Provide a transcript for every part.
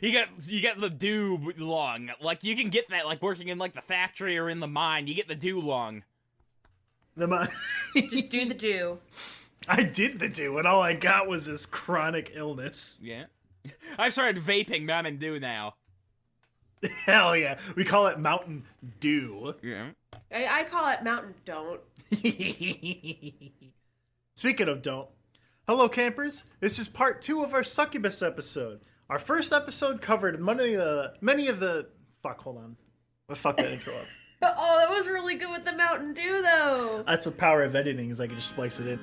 You get the do lung. Like, you can get that, like, working in, like, the factory or in the mine. You get the do lung. Just do the do. I did the do, and all I got was this chronic illness. Yeah. I've started vaping Mountain Dew now. Hell yeah. We call it Mountain Dew. Yeah. I call it Mountain Don't. Speaking of don't, hello campers. This is part 2 of our Succubus episode. Our first episode covered many of the fuck, hold on. I fucked that intro up. Oh, that was really good with the Mountain Dew, though. That's the power of editing, is I can just splice it in.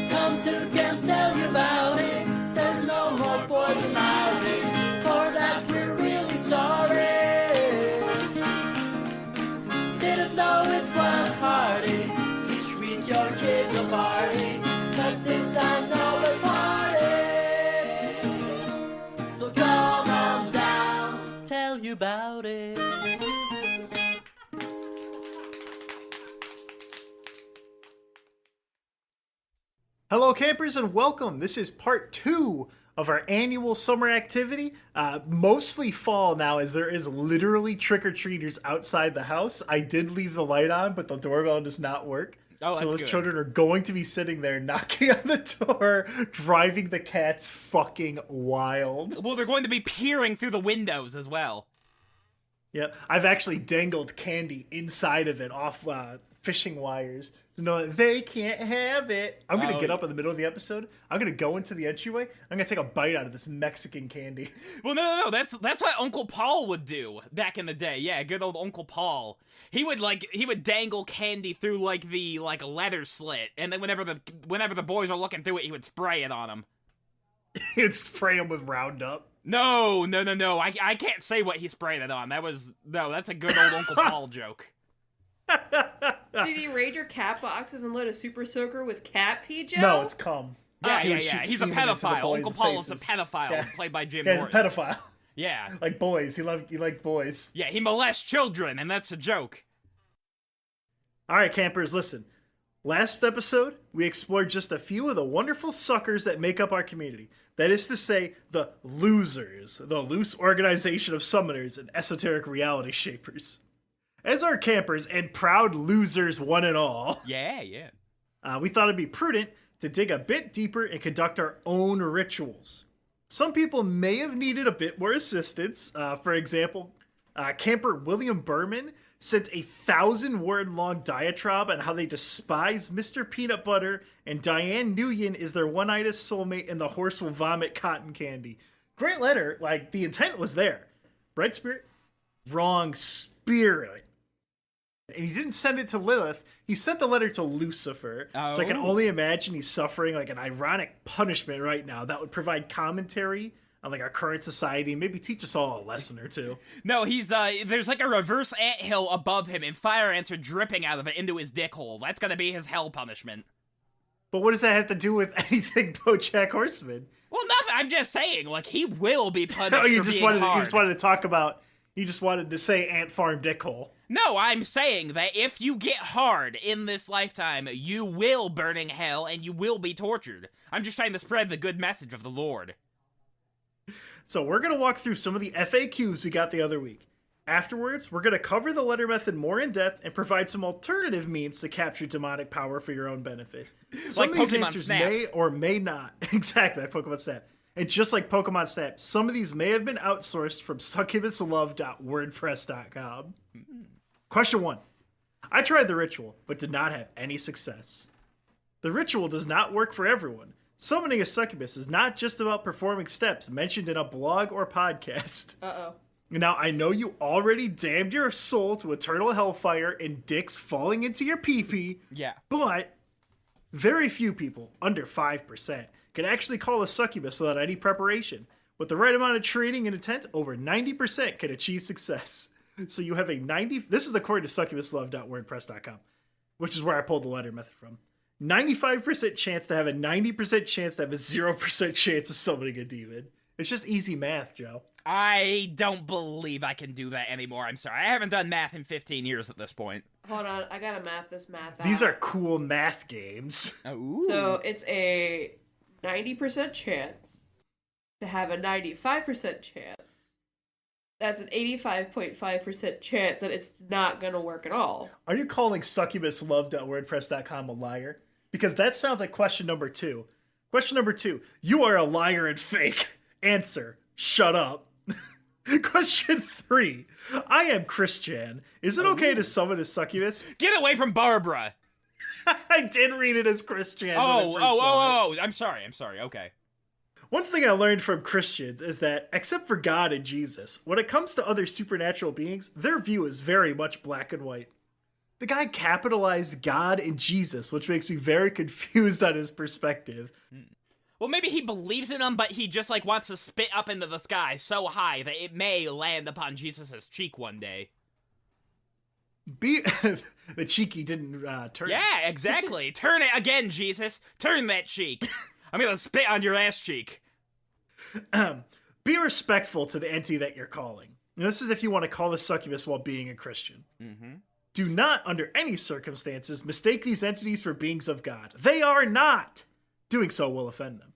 Come to camp, tell you about it. There's no more poison ivy. For that we're really sorry. Didn't know it was hardy. You treat your kids a party, but this time no we're party. So come on down, tell you about it. Hello campers and welcome. This is part 2 of our annual summer activity. Mostly fall now, as there is literally trick-or-treaters outside the house. I did leave the light on, but the doorbell does not work. Oh, that's so those good. children are going to be sitting there knocking on the door, driving the cats fucking wild. Well, they're going to be peering through the windows as well. Yeah, I've actually dangled candy inside of it off fishing wires. No, they can't have it. I'm going to get up in the middle of the episode. I'm going to go into the entryway. I'm going to take a bite out of this Mexican candy. Well, no. That's what Uncle Paul would do back in the day. Yeah, good old Uncle Paul. He would dangle candy through the leather slit, and then whenever the boys are looking through it, he would spray it on them. He'd spray them with Roundup. No. I can't say what he sprayed it on. That's a good old Uncle Paul joke. Did he raid your cat boxes and load a super soaker with cat pee gel? No, it's cum. Yeah. He would shoot He's a semen into the pedophile. boys' Uncle Paul is faces. a pedophile, Yeah. played by Jim Yeah, he's a Norton. pedophile. Yeah. Like boys. He liked boys. Yeah, he molests children, and that's a joke. All right, campers, listen. Last episode, we explored just a few of the wonderful suckers that make up our community. That is to say, the losers, the loose organization of summoners and esoteric reality shapers. As our campers and proud losers one and all, Yeah. we thought it'd be prudent to dig a bit deeper and conduct our own rituals. Some people may have needed a bit more assistance. For example, camper William Berman sent a 1,000-word-long diatribe on how they despise Mr. Peanut Butter and Diane Nguyen is their one-eyed soulmate and the horse will vomit cotton candy. Great letter. The intent was there. Bright spirit, wrong spirit. And he didn't send it to Lilith. He sent the letter to Lucifer. Oh. So I can only imagine he's suffering an ironic punishment right now that would provide commentary on our current society and maybe teach us all a lesson or two. No, he's there's a reverse anthill above him and fire ants are dripping out of it into his dick hole. That's gonna be his hell punishment. But what does that have to do with anything BoJack Horseman? Well, nothing. I'm just saying, he will be punished Oh, you for just being wanted hard. you just wanted to talk about you just wanted to say ant farm dick hole. No, I'm saying that if you get hard in this lifetime, you will burn in hell and you will be tortured. I'm just trying to spread the good message of the Lord. So we're going to walk through some of the FAQs we got the other week. Afterwards, we're going to cover the letter method more in depth and provide some alternative means to capture demonic power for your own benefit. Some of these Pokemon answers Snap. may or may not. Exactly, like Pokemon Snap. And just like Pokemon Snap, some of these may have been outsourced from succubuslove.wordpress.com. Question 1. I tried the ritual, but did not have any success. The ritual does not work for everyone. Summoning a succubus is not just about performing steps mentioned in a blog or podcast. Uh-oh. Now, I know you already damned your soul to eternal hellfire and dicks falling into your pee-pee, Yeah. but very few people, under 5%, can actually call a succubus without any preparation. With the right amount of training and intent, over 90% can achieve success. So you have a 90... This is according to succubuslove.wordpress.com, which is where I pulled the letter method from. 95% chance to have a 90% chance to have a 0% chance of summoning a demon. It's just easy math, Joe. I don't believe I can do that anymore. I'm sorry. I haven't done math in 15 years at this point. Hold on, I gotta math this math out. These are cool math games. Ooh. So it's a 90% chance to have a 95% chance, that's an 85.5% chance that it's not going to work at all. Are you calling succubuslove.wordpress.com a liar? Because that sounds like question number 2. Question number 2. You are a liar and fake. Answer. Shut up. Question 3. I am Christian. Is it okay to summon a succubus? Get away from Barbara. I did read it as Christian. Oh. I'm sorry. Okay. One thing I learned from Christians is that, except for God and Jesus, when it comes to other supernatural beings, their view is very much black and white. The guy capitalized God and Jesus, which makes me very confused on his perspective. Well, maybe he believes in them, but he just, like, wants to spit up into the sky so high that it may land upon Jesus' cheek one day. The cheeky didn't turn. Yeah, exactly. Turn it again, Jesus. Turn that cheek. I'm gonna spit on your ass cheek. Be respectful to the entity that you're calling. And this is if you want to call the succubus while being a Christian. Mm-hmm. Do not, under any circumstances, mistake these entities for beings of God. They are not! Doing so will offend them.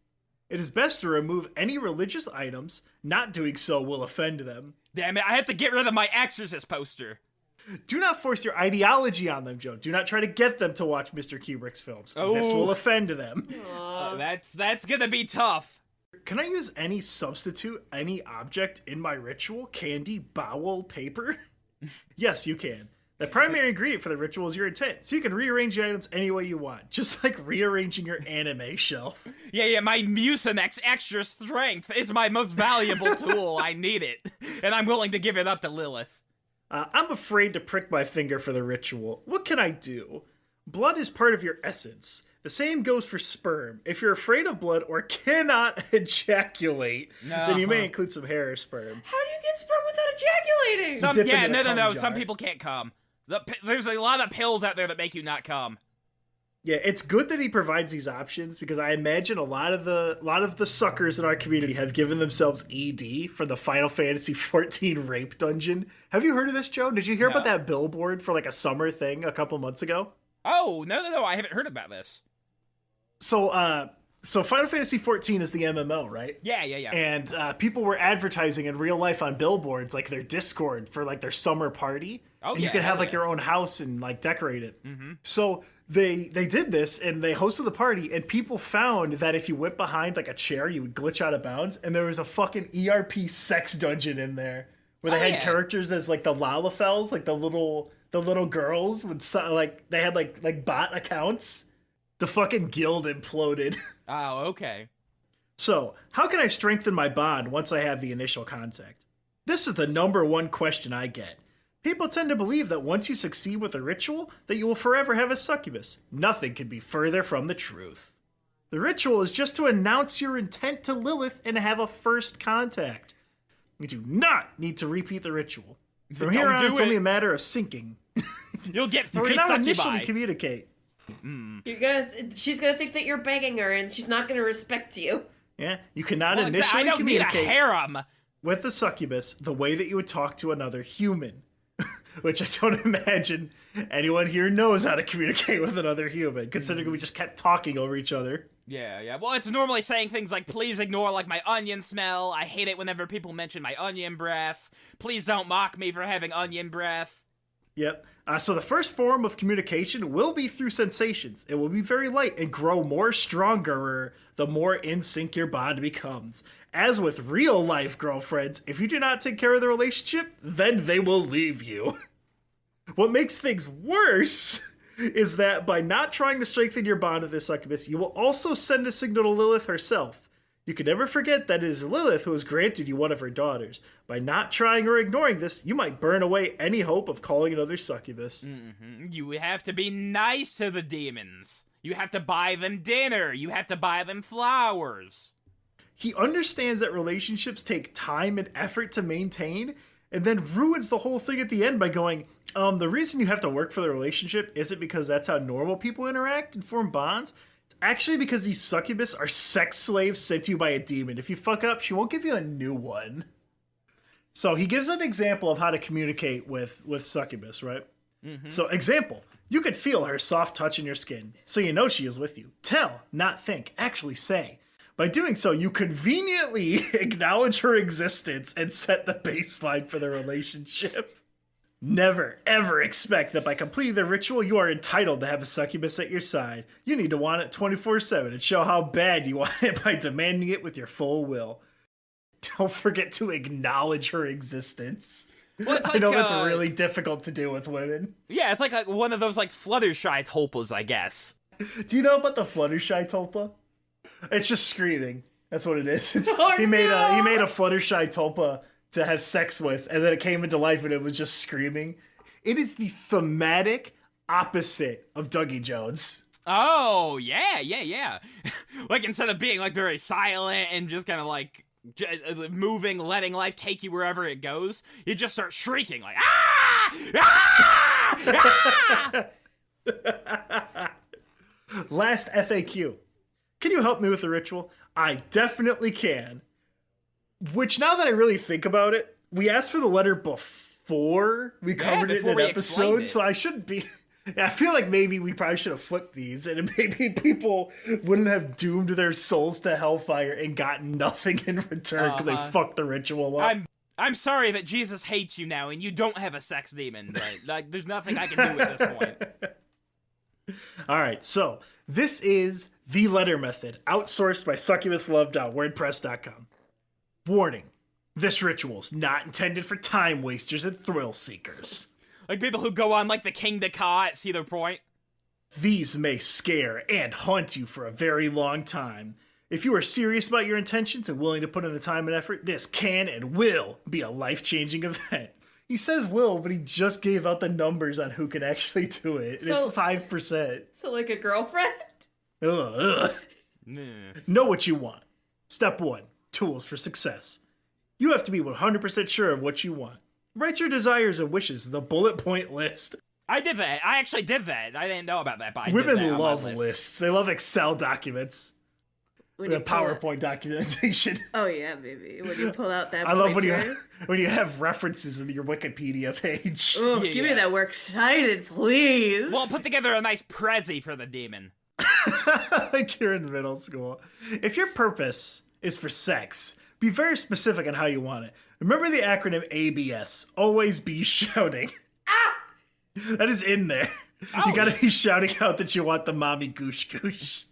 It is best to remove any religious items. Not doing so will offend them. Damn it, I have to get rid of my Exorcist poster. Do not force your ideology on them, Joe. Do not try to get them to watch Mr. Kubrick's films. Oh. This will offend them. That's gonna be tough. Can I use any substitute, any object in my ritual? Candy, bowel, paper? Yes, you can. The primary ingredient for the ritual is your intent, so you can rearrange the items any way you want, just like rearranging your anime shelf. Yeah, my Mucinex extra strength. It's my most valuable tool. I need it, and I'm willing to give it up to Lilith. I'm afraid to prick my finger for the ritual. What can I do? Blood is part of your essence. The same goes for sperm. If you're afraid of blood or cannot ejaculate, then you may include some hair or sperm. How do you get sperm without ejaculating? Dip into the cum jar. Some people can't come. There's a lot of pills out there that make you not come. Yeah, it's good that he provides these options because I imagine a lot of the suckers in our community have given themselves ED for the Final Fantasy XIV rape dungeon. Have you heard of this, Joe? Did you hear about that billboard for like a summer thing a couple months ago? Oh, no, I haven't heard about this. So Final Fantasy XIV is the MMO, right? Yeah. And people were advertising in real life on billboards, like their Discord for like their summer party. Oh, and you could have like your own house and like decorate it. Mm-hmm. So they did this and they hosted the party, and people found that if you went behind like a chair, you would glitch out of bounds. And there was a fucking ERP sex dungeon in there where they had characters as like the lalafels, like the little girls with like they had like bot accounts. The fucking guild imploded. Oh, okay. So, how can I strengthen my bond once I have the initial contact? This is the number one question I get. People tend to believe that once you succeed with a ritual, that you will forever have a succubus. Nothing could be further from the truth. The ritual is just to announce your intent to Lilith and have a first contact. You do not need to repeat the ritual. From here on, it's only a matter of syncing. You'll get 3 You cannot succubi. initially communicate. She's gonna think that you're begging her, and she's not gonna respect you. Yeah, you cannot initially I don't communicate need a harem. with the succubus the way that you would talk to another human. Which I don't imagine anyone here knows how to communicate with another human, considering we just kept talking over each other. Yeah. Well, it's normally saying things like, please ignore, like, my onion smell. I hate it whenever people mention my onion breath. Please don't mock me for having onion breath. Yep. So the first form of communication will be through sensations. It will be very light and grow more stronger the more in sync your bond becomes. As with real life girlfriends, if you do not take care of the relationship, then they will leave you. What makes things worse is that by not trying to strengthen your bond with this succubus, you will also send a signal to Lilith herself. You can never forget that it is Lilith who has granted you one of her daughters. By not trying or ignoring this, you might burn away any hope of calling another succubus. Mm-hmm. You have to be nice to the demons. You have to buy them dinner. You have to buy them flowers. He understands that relationships take time and effort to maintain, and then ruins the whole thing at the end by going, the reason you have to work for the relationship isn't because that's how normal people interact and form bonds. It's actually because these succubus are sex slaves sent to you by a demon. If you fuck it up, she won't give you a new one. So he gives an example of how to communicate with succubus, right? Mm-hmm. So example, you could feel her soft touch in your skin, so you know she is with you. Tell, not think, actually say. By doing so, you conveniently acknowledge her existence and set the baseline for the relationship. Never, ever expect that by completing the ritual, you are entitled to have a succubus at your side. You need to want it 24/7 and show how bad you want it by demanding it with your full will. Don't forget to acknowledge her existence. Well, it's like, I know that's really difficult to do with women. Yeah, it's like one of those like Fluttershy tulpas, I guess. Do you know about the Fluttershy tulpa? It's just screaming. That's what it is. Oh, he made no! a Fluttershy tulpa to have sex with, and then it came into life and it was just screaming. It is the thematic opposite of Dougie Jones. Oh, yeah. Like, instead of being, like, very silent and just kind of, like, moving, letting life take you wherever it goes, you just start shrieking, like, ah! Ah! Ah! Last FAQ. Can you help me with the ritual? I definitely can. Which, now that I really think about it, we asked for the letter before we covered it in an episode, so I shouldn't be... I feel like maybe we probably should have flipped these, and maybe people wouldn't have doomed their souls to hellfire and gotten nothing in return because they fucked the ritual up. I'm sorry that Jesus hates you now, and you don't have a sex demon, but like, there's nothing I can do at this point. Alright, so this is the letter method, outsourced by succubuslove.wordpress.com. Warning, this ritual is not intended for time wasters and thrill seekers. Like people who go on like the King Ka, see their point? These may scare and haunt you for a very long time. If you are serious about your intentions and willing to put in the time and effort, this can and will be a life-changing event. He says will, but he just gave out the numbers on who can actually do it. So- It's 5%. So, like a girlfriend? Ugh. Know what you want. Step 1. Tools for success. You have to be 100% sure of what you want. Write your desires and wishes, the bullet point list. I did that. I actually did that. I didn't know about that, but I did Women that on my love list. lists. They love Excel documents. When The you pull PowerPoint documentation. Oh yeah, baby. When you pull out that I love pointer. when you have references in your Wikipedia page. Oh, Yeah, give yeah. me that works cited, please. Well, put together a nice Prezi for the demon. Like you're in middle school. If your purpose is for sex, be very specific on how you want it. Remember the acronym ABS. Always be shouting. Ah! That is in there. Oh. You gotta be shouting out that you want the mommy goosh goosh.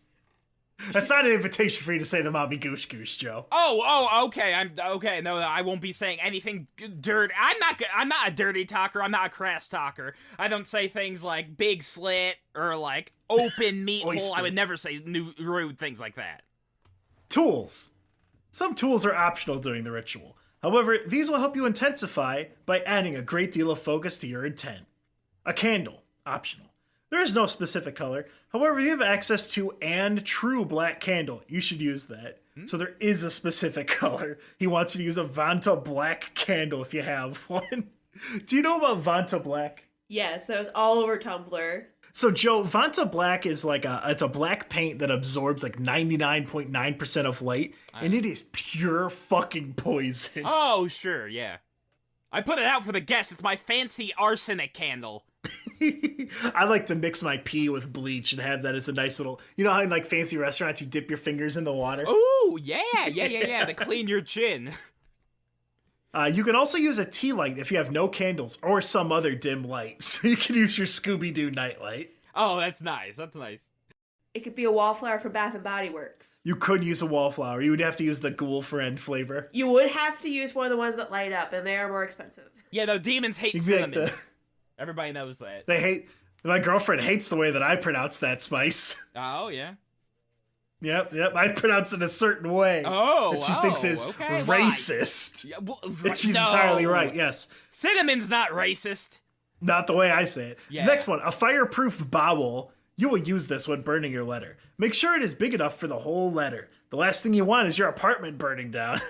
That's not an invitation for you to say the mommy goosh goosh, Joe. Oh, okay. I'm okay. No, I won't be saying anything dirty. I'm not a dirty talker. I'm not a crass talker. I don't say things like big slit or like open meat hole. Oyster. I would never say rude things like that. Tools. Some tools are optional during the ritual. However, these will help you intensify by adding a great deal of focus to your intent. A candle. Optional. There is no specific color. However, if you have access to and true black candle, you should use that. So there is a specific color. He wants you to use a Vanta black candle if you have one. Do you know about Vanta black? Yes, that was all over Tumblr. So Joe, Vanta black is like it's a black paint that absorbs like 99.9% of light, and it is pure fucking poison. Oh, sure, yeah. I put it out for the guests. It's my fancy arsenic candle. I like to mix my pee with bleach and have that as a nice little, you know how in like fancy restaurants you dip your fingers in the water? Ooh, yeah, to clean your chin. You can also use a tea light if you have no candles or some other dim light. So you can use your Scooby-Doo nightlight. Oh, that's nice. That's nice. It could be a wallflower for Bath and Body Works. You could use a wallflower. You would have to use the Ghoul Friend flavor. You would have to use one of the ones that light up, and they are more expensive. Yeah, no, demons hate You'd be like cinnamon. Everybody knows that. They hate. My girlfriend hates the way that I pronounce that spice. Oh, yeah. Yep. I pronounce it a certain way. Oh, that she thinks is okay, racist. Yeah, well, And she's no. entirely right. Yes. Cinnamon's not racist. Not the way I say it. Yeah. Next one, a fireproof bowel. You will use this when burning your letter. Make sure it is big enough for the whole letter. The last thing you want is your apartment burning down.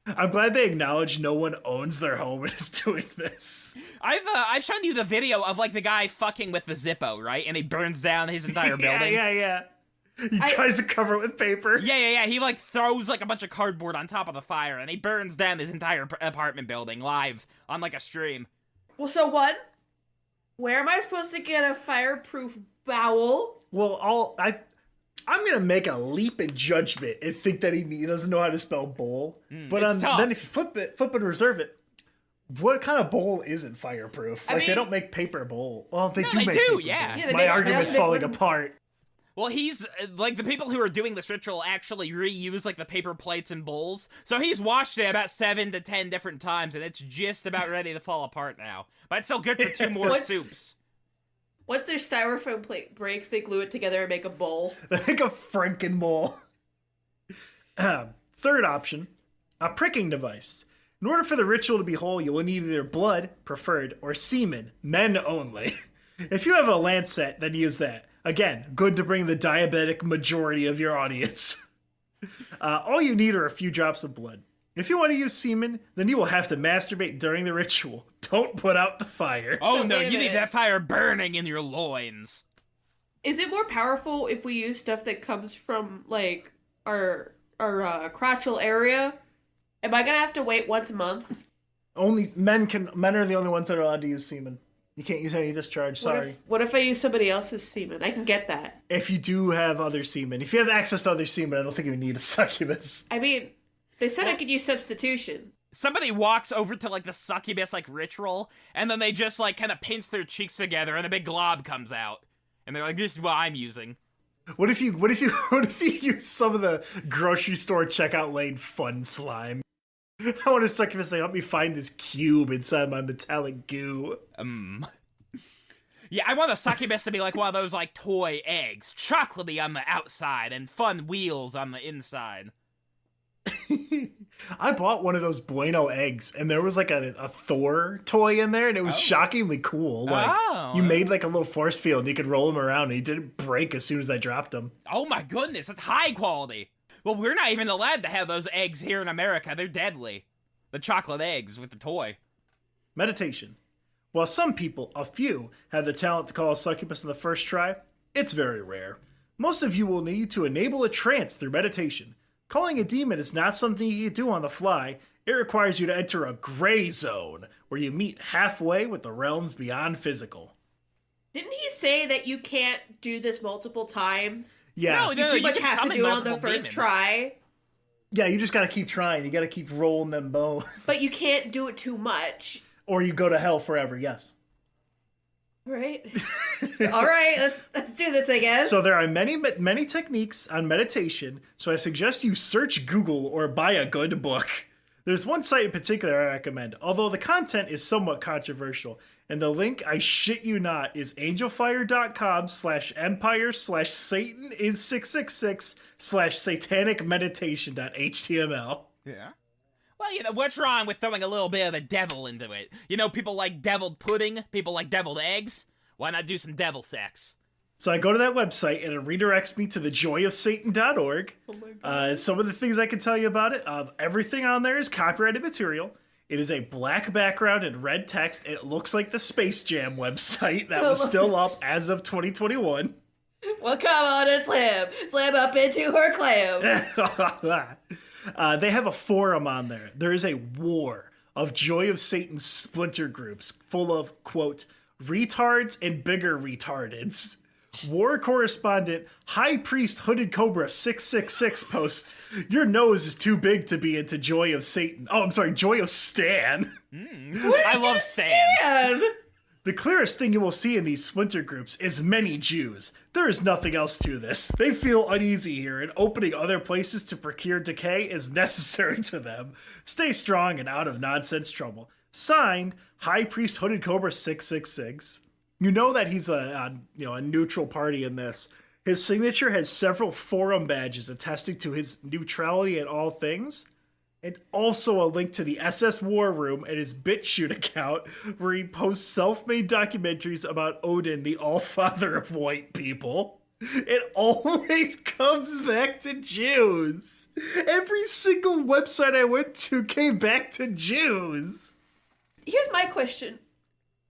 I'm glad they acknowledge no one owns their home and is doing this. I've shown you the video of like the guy fucking with the Zippo, right? And he burns down his entire building. Yeah. He tries to cover it with paper. Yeah. He like throws like a bunch of cardboard on top of the fire, and he burns down his entire apartment building live on like a stream. Well, so what? Where am I supposed to get a fireproof bowel? Well, I'm gonna make a leap in judgment and think that he doesn't know how to spell bowl. But then if you flip it and reserve it, what kind of bowl isn't fireproof? I Like they mean- don't make paper bowl. Well, they do they make do, paper yeah. bowls. Yeah, they My make- argument's they also falling make apart. Well, he's like the people who are doing this ritual actually reuse like the paper plates and bowls. So he's washed it about 7 to 10 different times, and it's just about ready to fall apart now. But it's still good for 2 more What's- soups. Once their styrofoam plate breaks, they glue it together and make a bowl. They make a frankenbowl. Third option, a pricking device. In order for the ritual to be whole, you will need either blood, preferred, or semen, men only. If you have a lancet, then use that. Again, good to bring the diabetic majority of your audience. All you need are a few drops of blood. If you want to use semen, then you will have to masturbate during the ritual. Don't put out the fire. Oh So no, wait a you need minute. that fire burning in your loins. Is it more powerful if we use stuff that comes from like our crotchal area? Am I gonna have to wait once a month? Only men are the only ones that are allowed to use semen. You can't use any discharge, sorry. What if I use somebody else's semen? I can get that. If you do have other semen, if you have access to other semen, I don't think you need a succubus. I mean, they said I could use substitutions. Somebody walks over to like the succubus like ritual, and then they just like kind of pinch their cheeks together, and a big glob comes out, and they're like, "This is what I'm using." What if you use some of the grocery store checkout lane fun slime? I want a succubus to help me find this cube inside my metallic goo. Yeah, I want a succubus to be like one of those like toy eggs, chocolatey on the outside and fun wheels on the inside. I bought one of those Bueno eggs, and there was like a Thor toy in there, and it was shockingly cool. Like you made like a little force field, and you could roll them around, and he didn't break as soon as I dropped them. Oh my goodness, that's high quality. Well, we're not even allowed to have those eggs here in America. They're deadly. The chocolate eggs with the toy. Meditation. While some people, a few, have the talent to call a succubus in the first try, it's very rare. Most of you will need to enable a trance through meditation. Calling a demon is not something you can do on the fly. It requires you to enter a gray zone, where you meet halfway with the realms beyond physical. Didn't he say that you can't do this multiple times? Yeah, No, You pretty much can have to summon do it on the multiple first demons. try, yeah, you just gotta keep trying. You gotta keep rolling them bones. but you can't do it too much. Or you go to hell forever, yes. Right? All right, let's do this, I guess. So there are many techniques on meditation, so I suggest you search Google or buy a good book. There's one site in particular I recommend, although the content is somewhat controversial, and the link, I shit you not, is angelfire.com/empire/Satan is 666/satanic meditation.html. Yeah. Well, you know, what's wrong with throwing a little bit of the devil into it? You know, people like deviled pudding, people like deviled eggs. Why not do some devil sex? So I go to that website and it redirects me to thejoyofsatan.org. Oh my God. Some of the things I can tell you about it, everything on there is copyrighted material. It is a black background and red text. It looks like the Space Jam website that was still up as of 2021. Well, come on and slam. Slam up into her clam. They have a forum on there. There is a war of Joy of Satan splinter groups full of, quote, retards and bigger retardeds. War correspondent High Priest Hooded Cobra 666 posts, your nose is too big to be into Joy of Satan. Oh, I'm sorry, Joy of Stan. I love sand. And The clearest thing you will see in these splinter groups is many Jews. There is nothing else to this. They feel uneasy here, and opening other places to procure decay is necessary to them. Stay strong and out of nonsense trouble. Signed, High Priest Hooded Cobra 666. You know that he's a neutral party in this. His signature has several forum badges attesting to his neutrality in all things, and also a link to the SS War Room and his BitChute account, where he posts self-made documentaries about Odin, the All-Father of white people. It always comes back to Jews. Every single website I went to came back to Jews. here's my question.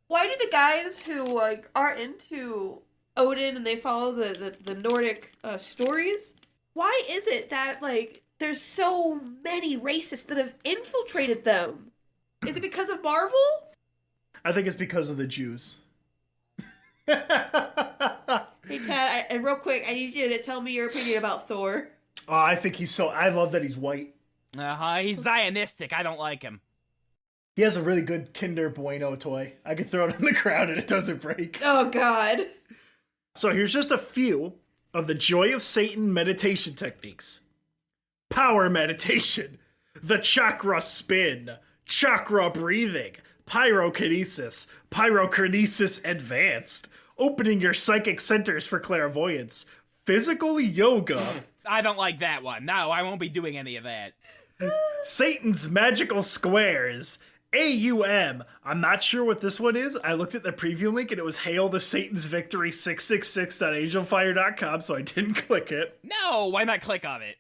Why do the guys who are into Odin and they follow the Nordic stories, why is it that there's so many racists that have infiltrated them? Is it because of Marvel? I think it's because of the Jews. Hey, Tad, and real quick, I need you to tell me your opinion about Thor. Oh, I think he's so... I love that he's white. He's Zionistic. I don't like him. He has a really good Kinder Bueno toy. I could throw it on the ground and it doesn't break. Oh, God. So here's just a few of the Joy of Satan meditation techniques. Power meditation, the chakra spin, chakra breathing, pyrokinesis, pyrokinesis advanced, opening your psychic centers for clairvoyance, physical yoga. I don't like that one. No, I won't be doing any of that. Satan's magical squares. AUM. I'm not sure what this one is. I looked at the preview link and it was Hail the Satan's Victory 666.angelfire.com, so I didn't click it. No, why not click on it?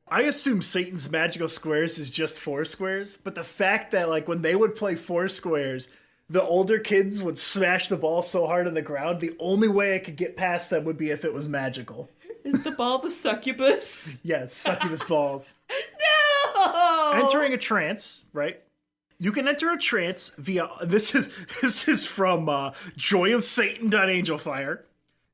I assume Satan's magical squares is just four squares, but the fact that like when they would play four squares, the older kids would smash the ball so hard on the ground, the only way I could get past them would be if it was magical. Is the ball the succubus? Yes, succubus balls. No! Entering a trance, right? You can enter a trance via this is from joyofsatan.angelfire.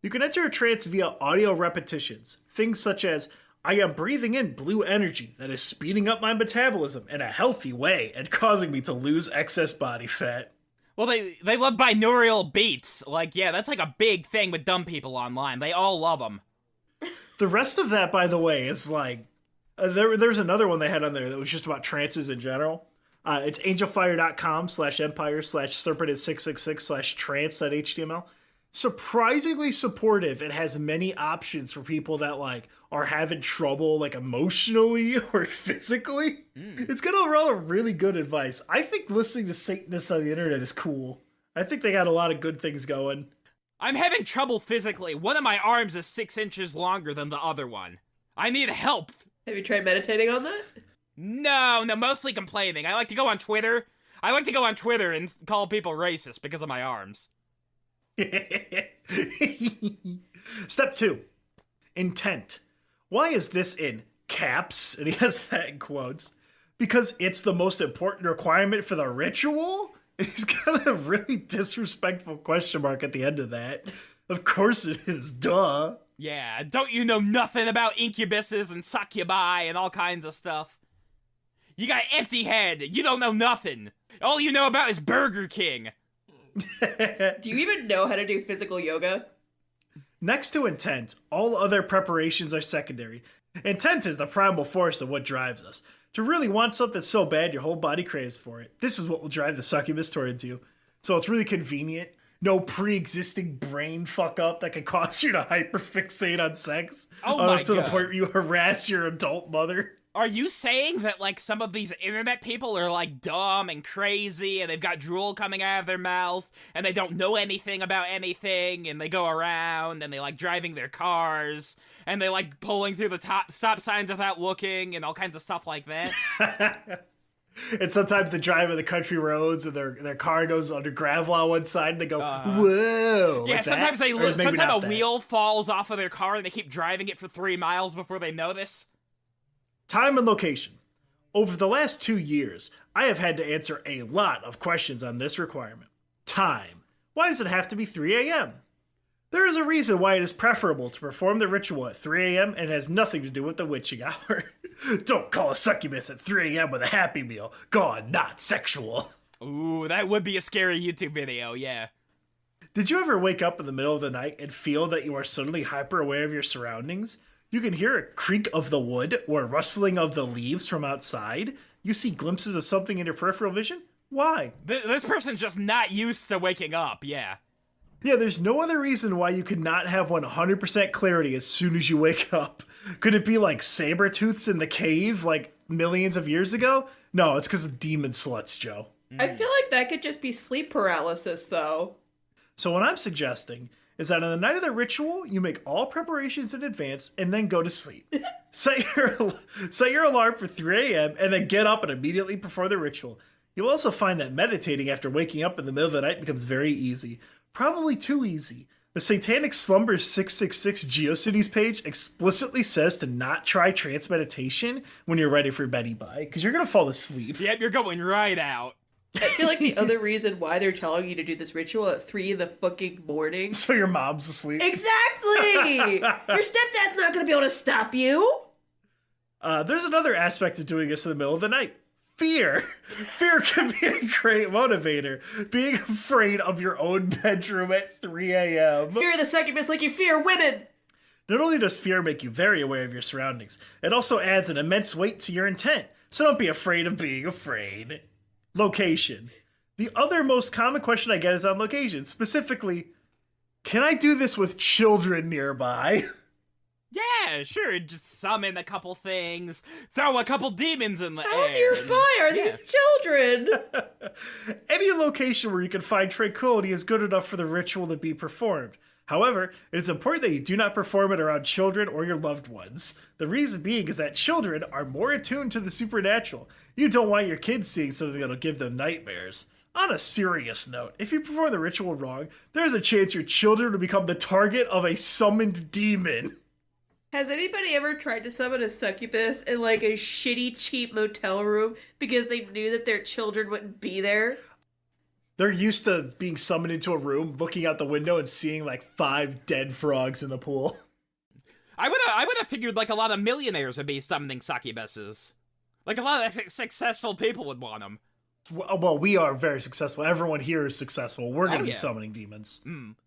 You can enter a trance via audio repetitions. Things such as I am breathing in blue energy that is speeding up my metabolism in a healthy way and causing me to lose excess body fat. Well, they love binaural beats. Like, yeah, that's like a big thing with dumb people online. They all love them. The rest of that, by the way, is like there's another one they had on there that was just about trances in general. It's angelfire.com/empire/serpent666/trance.html. Surprisingly supportive. It has many options for people that like are having trouble like emotionally or physically. It's got a lot of really good advice. I think listening to Satanists on the internet is cool. I think they got a lot of good things going. I'm having trouble physically. One of my arms is 6 inches longer than the other one. I need help. Have you tried meditating on that? No, mostly complaining. I like to go on Twitter. And call people racist because of my arms. Step 2. Intent. Why is this in caps? And he has that in quotes. Because it's the most important requirement for the ritual? And he's got a really disrespectful question mark at the end of that. Of course it is, duh. Yeah, don't you know nothing about incubuses and succubi and all kinds of stuff? You got an empty head. You don't know nothing. All you know about is Burger King. Do you even know how to do physical yoga? Next to intent, all other preparations are secondary. Intent is the primal force of what drives us. To really want something so bad your whole body craves for it. This is what will drive the succubus towards you. So it's really convenient. No pre-existing brain fuck up that can cause you to hyperfixate on sex. Oh my God. To the point where you harass your adult mother. Are you saying that, like, some of these internet people are, like, dumb and crazy, and they've got drool coming out of their mouth, and they don't know anything about anything, and they go around, and they like driving their cars, and they like pulling through the stop signs without looking, and all kinds of stuff like that? And sometimes they drive on the country roads, and their car goes under gravel on one side, and they go, whoa. Yeah, like sometimes that? sometimes a wheel falls off of their car, and they keep driving it for 3 miles before they notice. Time and location. Over the last 2 years, I have had to answer a lot of questions on this requirement. Time. Why does it have to be 3 a.m.? There is a reason why it is preferable to perform the ritual at 3 a.m. and it has nothing to do with the witching hour. Don't call a succubus at 3 a.m. with a Happy Meal. God, not sexual. Ooh, that would be a scary YouTube video, yeah. Did you ever wake up in the middle of the night and feel that you are suddenly hyper aware of your surroundings? You can hear a creak of the wood or rustling of the leaves from outside. You see glimpses of something in your peripheral vision? Why? This person's just not used to waking up, yeah. Yeah, there's no other reason why you could not have 100% clarity as soon as you wake up. Could it be like saber-tooths in the cave like millions of years ago? No, it's because of demon sluts, Joe. I feel like that could just be sleep paralysis, though. So what I'm suggesting is that on the night of the ritual, you make all preparations in advance and then go to sleep. Set your alarm for 3 a.m. and then get up and immediately perform the ritual. You'll also find that meditating after waking up in the middle of the night becomes very easy. Probably too easy. The Satanic Slumber 666 GeoCities page explicitly says to not try trance meditation when you're ready for Betty Bye, because you're going to fall asleep. Yep, you're going right out. I feel like the other reason why they're telling you to do this ritual at 3 in the fucking morning. So your mom's asleep. Exactly! Your stepdad's not gonna be able to stop you. There's another aspect of doing this in the middle of the night. Fear. Fear can be a great motivator. Being afraid of your own bedroom at 3 a.m. Fear the succubus like you fear women. Not only does fear make you very aware of your surroundings, it also adds an immense weight to your intent. So don't be afraid of being afraid. Location. The other most common question I get is on location. Specifically, can I do this with children nearby? Yeah, sure, just summon a couple things, throw a couple demons in the How air. nearby are these children? Any location where you can find tranquility is good enough for the ritual to be performed. However, it is important that you do not perform it around children or your loved ones. The reason being is that children are more attuned to the supernatural. You don't want your kids seeing something that'll give them nightmares. On a serious note, if you perform the ritual wrong, there's a chance your children will become the target of a summoned demon. Has anybody ever tried to summon a succubus in like a shitty, cheap motel room because they knew that their children wouldn't be there? They're used to being summoned into a room, looking out the window and seeing like 5 dead frogs in the pool. I would have figured like a lot of millionaires would be summoning succubuses. Like a lot of successful people would want them. Well, we are very successful. Everyone here is successful. We're going to be yeah. summoning demons.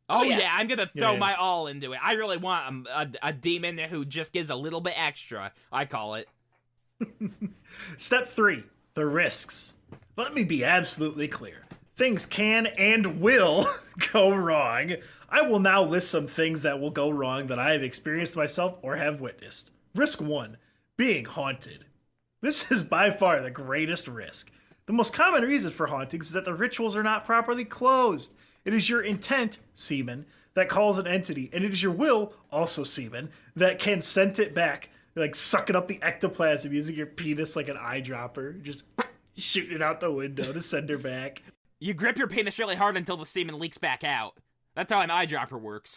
Oh yeah. yeah, I'm gonna throw Yeah. my all into it. I really want a demon who just gives a little bit extra, I call it. Step 3, the risks. Let me be absolutely clear. Things can and will go wrong. I will now list some things that will go wrong that I have experienced myself or have witnessed. Risk 1, being haunted. This is by far the greatest risk. The most common reason for hauntings is that the rituals are not properly closed. It is your intent, semen, that calls an entity, and it is your will, also semen, that can send it back, like sucking up the ectoplasm using your penis like an eyedropper, just shooting it out the window to send her back. You grip your penis really hard until the semen leaks back out. That's how an eyedropper works.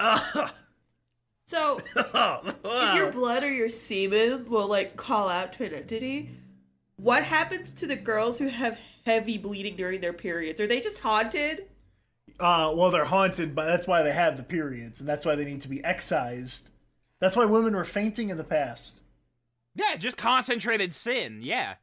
So, if your blood or your semen will like call out to an entity, what happens to the girls who have heavy bleeding during their periods? Are they just haunted? Well, they're haunted, but that's why they have the periods, and that's why they need to be excised. That's why women were fainting in the past. Yeah, just concentrated sin, yeah.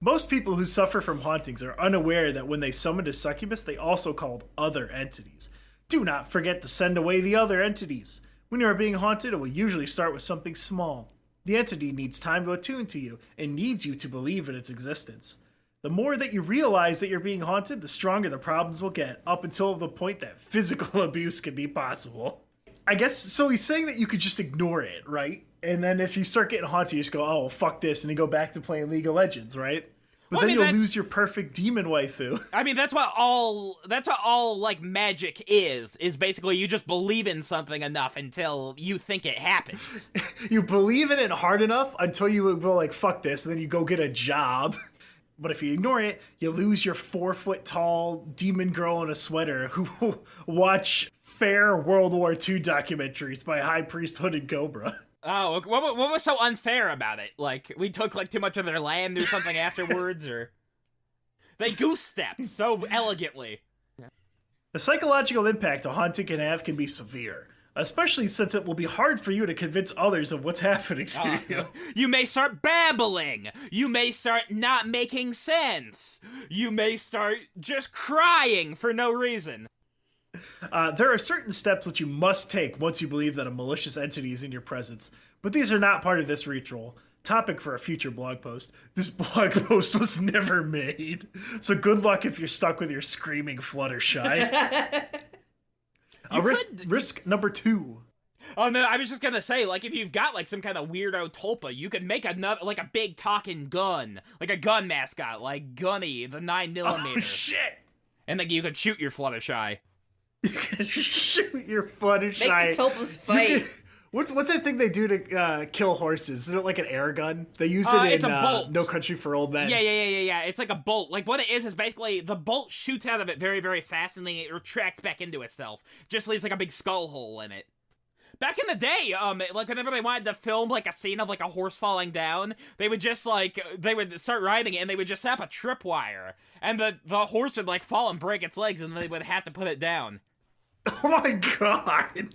Most people who suffer from hauntings are unaware that when they summoned a succubus, they also called other entities. Do not forget to send away the other entities. When you are being haunted, it will usually start with something small. The entity needs time to attune to you and needs you to believe in its existence. The more that you realize that you're being haunted, the stronger the problems will get, up until the point that physical abuse can be possible. I guess, so he's saying that you could just ignore it, right? And then if you start getting haunted, you just go, oh, well, fuck this, and you go back to playing League of Legends, right? But Well, I then mean, you'll lose your perfect demon waifu. I mean, that's what all like magic is basically you just believe in something enough until you think it happens. You believe in it hard enough until you go like, fuck this, and then you go get a job. But if you ignore it, you lose your 4-foot-tall demon girl in a sweater who will watch fair World War II documentaries by High Priest Hooded Cobra. Oh, what was so unfair about it? Like, we took, like, too much of their land or something afterwards, or... They goose-stepped so elegantly. The psychological impact a haunting can have can be severe, especially since it will be hard for you to convince others of what's happening to you. You may start babbling. You may start not making sense. You may start just crying for no reason. There are certain steps which you must take once you believe that a malicious entity is in your presence, but these are not part of this ritual. Topic for a future blog post. This blog post was never made, so good luck if you're stuck with your screaming Fluttershy. Risk number 2. Oh no, I was just gonna say, like, if you've got, like, some kind of weirdo tulpa, you could make another, like, a big talking gun. Like a gun mascot, like Gunny, the 9mm. Oh, shit! And then you could shoot your Fluttershy. You can shoot your Fluttershy. Make the tulpas fight. What's that thing they do to kill horses? Isn't it like an air gun? They use it It's in a bolt. No Country for Old Men. Yeah. It's like a bolt. Like, what it is basically the bolt shoots out of it very, very fast, and then it retracts back into itself. Just leaves like a big skull hole in it. Back in the day, like whenever they wanted to film like a scene of like a horse falling down, they would just like they would start riding it and they would just snap a tripwire, and the horse would like fall and break its legs, and they would have to put it down. Oh my god.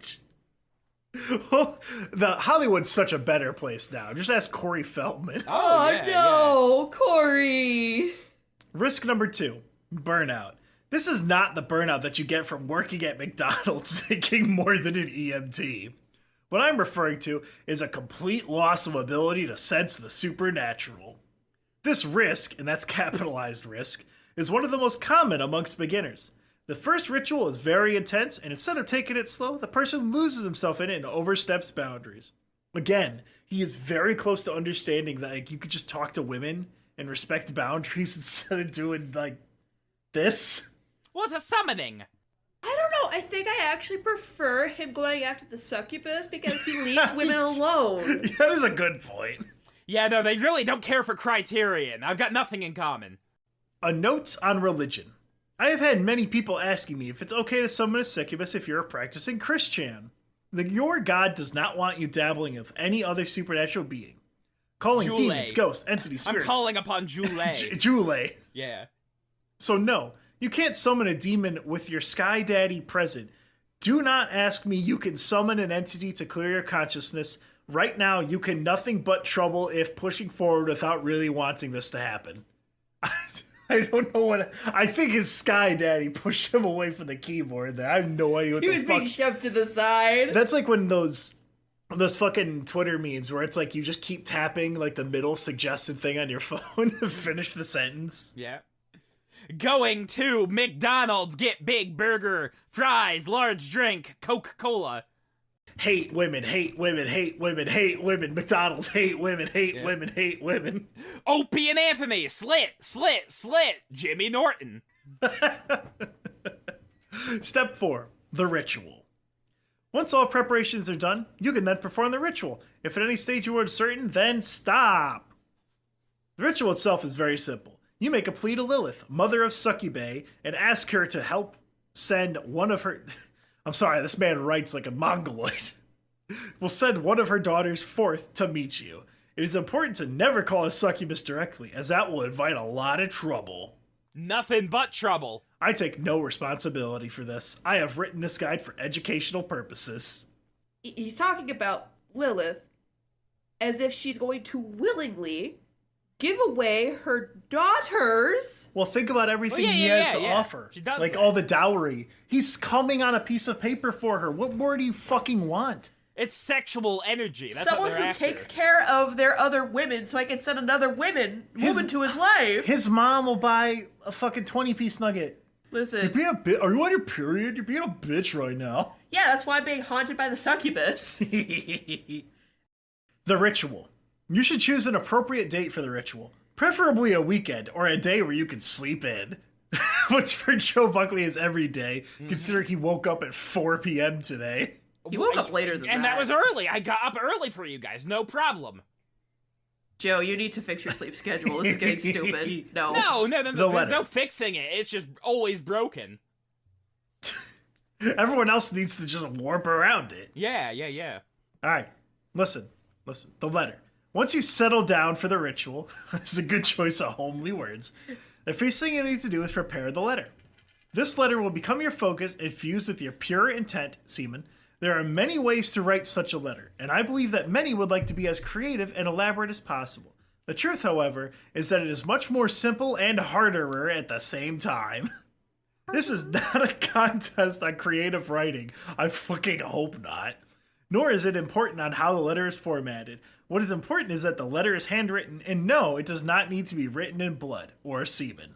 The Hollywood's such a better place now. Just ask Corey Feldman. Oh, yeah, no, Corey. Risk number 2, burnout. This is not the burnout that you get from working at McDonald's making more than an EMT. What I'm referring to is a complete loss of ability to sense the supernatural. This risk, and that's capitalized risk, is one of the most common amongst beginners. The first ritual is very intense, and instead of taking it slow, the person loses himself in it and oversteps boundaries. Again, he is very close to understanding that like, you could just talk to women and respect boundaries instead of doing, like, this. Well, it's a summoning. I don't know. I think I actually prefer him going after the succubus because he leaves women alone. Yeah, that is a good point. Yeah, no, they really don't care for Criterion. I've got nothing in common. A note on religion. I have had many people asking me if it's okay to summon a succubus if you're a practicing Christian. Your God does not want you dabbling with any other supernatural being. Calling Jule. demons, ghosts, entities, spirits. I'm calling upon Jule. Jule. Yeah. So no, you can't summon a demon with your Sky Daddy present. Do not ask me you can summon an entity to clear your consciousness. Right now, you can nothing but trouble if pushing forward without really wanting this to happen. I don't know what... I think his Sky Daddy pushed him away from the keyboard there. I have no idea what He the was fuck... being shoved to the side. That's like when those fucking Twitter memes where it's like you just keep tapping like the middle suggested thing on your phone to finish the sentence. Yeah. Going to McDonald's, get big burger, fries, large drink, Coca-Cola. Hate women, hate women, hate women, hate women. McDonald's, hate women, hate women, hate women. Opie and Anthony, slit, Jimmy Norton. Step 4, the ritual. Once all preparations are done, you can then perform the ritual. If at any stage you are uncertain, then stop. The ritual itself is very simple. You make a plea to Lilith, mother of Succubi, and ask her to help send one of her... I'm sorry, this man writes like a mongoloid. Will send one of her daughters forth to meet you. It is important to never call a succubus directly, as that will invite a lot of trouble. Nothing but trouble. I take no responsibility for this. I have written this guide for educational purposes. He's talking about Lilith as if she's going to willingly give away her daughters. Well, think about everything Well, yeah, he yeah, has to yeah. offer. She does like that. all the dowry. He's coming on a piece of paper for her. What more do you fucking want? It's sexual energy. That's Someone what they're who after. takes care of their other women so I can send another woman to his life. His mom will buy a fucking 20-piece nugget. Listen, You're being a bit. Are you on your period? You're being a bitch right now. yeah, that's why I'm being haunted by the succubus. The ritual. You should choose an appropriate date for the ritual. Preferably a weekend or a day where you can sleep in. Which for Joe Buckley is every day, considering he woke up at 4 p.m. today. You woke up later than that. And that was early. I got up early for you guys. No problem. Joe, you need to fix your sleep schedule. This is getting stupid. No. No. The There's letter. no fixing it. It's just always broken. Everyone else needs to just warp around it. Yeah. All right, listen. The letter. Once you settle down for the ritual, this is a good choice of homely words. The first thing you need to do is prepare the letter. This letter will become your focus and fuse with your pure intent, seaman. There are many ways to write such a letter, and I believe that many would like to be as creative and elaborate as possible. The truth, however, is that it is much more simple and harder at the same time. This is not a contest on creative writing. I fucking hope not. Nor is it important on how the letter is formatted. What is important is that the letter is handwritten, and no, it does not need to be written in blood or semen.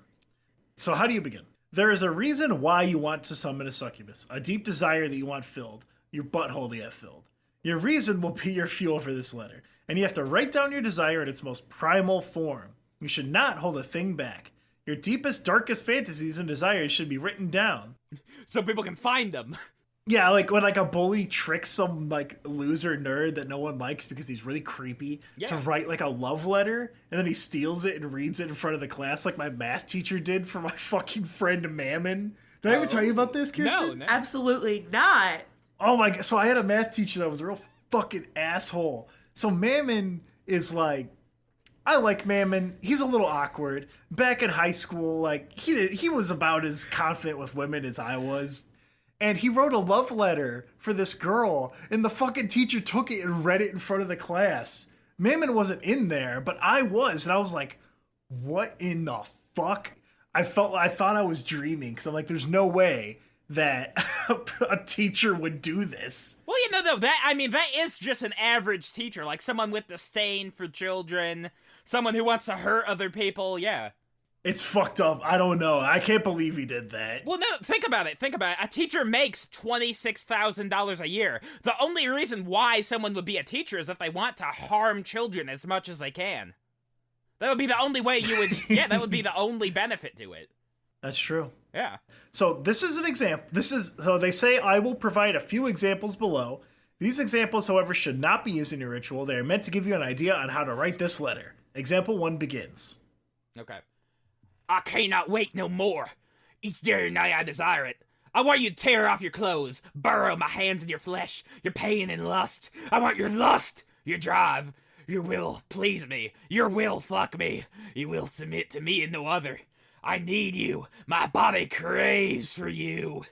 So how do you begin? There is a reason why you want to summon a succubus, a deep desire that you want filled, your butthole to get filled. Your reason will be your fuel for this letter, and you have to write down your desire in its most primal form. You should not hold a thing back. Your deepest, darkest fantasies and desires should be written down. So people can find them. Yeah, like when like a bully tricks some like loser nerd that no one likes because he's really creepy to write like a love letter, and then he steals it and reads it in front of the class like my math teacher did for my fucking friend Mammon. Did I ever tell you about this, Kirsten? No. Absolutely not. Oh my god! So I had a math teacher that was a real fucking asshole. So Mammon is like, I like Mammon. He's a little awkward. Back in high school, like he was about as confident with women as I was. And he wrote a love letter for this girl, and the fucking teacher took it and read it in front of the class. Mammon wasn't in there, but I was, and I was like, what in the fuck? I thought I was dreaming, because I'm like, there's no way that a teacher would do this. Well, you know, though, that is just an average teacher, like someone with disdain for children, someone who wants to hurt other people, yeah. It's fucked up. I don't know. I can't believe he did that. Well, no, think about it. A teacher makes $26,000 a year. The only reason why someone would be a teacher is if they want to harm children as much as they can. That would be the only way you would... Yeah, that would be the only benefit to it. That's true. Yeah. So this is an example. So they say, I will provide a few examples below. These examples, however, should not be used in your ritual. They are meant to give you an idea on how to write this letter. Example 1 begins. Okay. I cannot wait no more. Each day and night I desire it. I want you to tear off your clothes, burrow my hands in your flesh, your pain and lust. I want your lust, your drive, your will please me, your will fuck me. You will submit to me and no other. I need you. My body craves for you.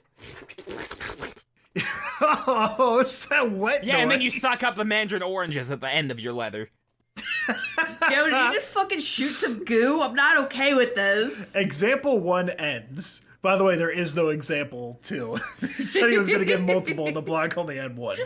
Oh, it's that wet Yeah, noise. and then you suck up the mandarin oranges at the end of your letter. Yo, did you just fucking shoot some goo? I'm not okay with this. Example 1 ends. By the way, there is no example 2. He said he was going to give multiple, and the blog only had 1.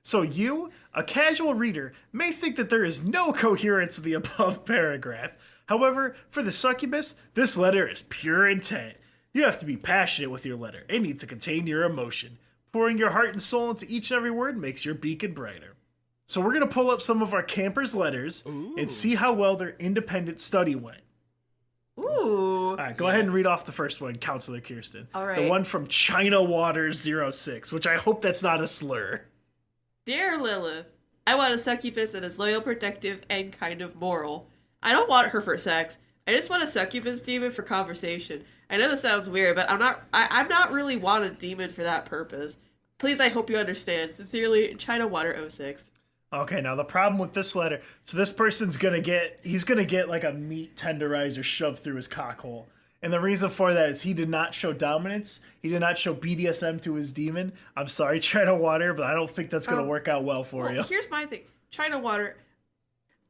So you, a casual reader, may think that there is no coherence in the above paragraph. However, for the succubus, this letter is pure intent. You have to be passionate with your letter. It needs to contain your emotion. Pouring your heart and soul into each and every word makes your beacon brighter. So we're going to pull up some of our campers' letters and see how well their independent study went. Ooh. All right, go ahead and read off the first one, Counselor Kirsten. All right. The one from China Water 06, which I hope that's not a slur. Dear Lilith, I want a succubus that is loyal, protective, and kind of moral. I don't want her for sex. I just want a succubus demon for conversation. I know this sounds weird, but I'm not really want a demon for that purpose. Please, I hope you understand. Sincerely, China Water 06. Okay, now the problem with this letter, so this person's he's gonna get like a meat tenderizer shoved through his cock hole. And the reason for that is he did not show dominance. He did not show BDSM to his demon. I'm sorry, China Water, but I don't think that's gonna work out well for you. Here's my thing. China Water,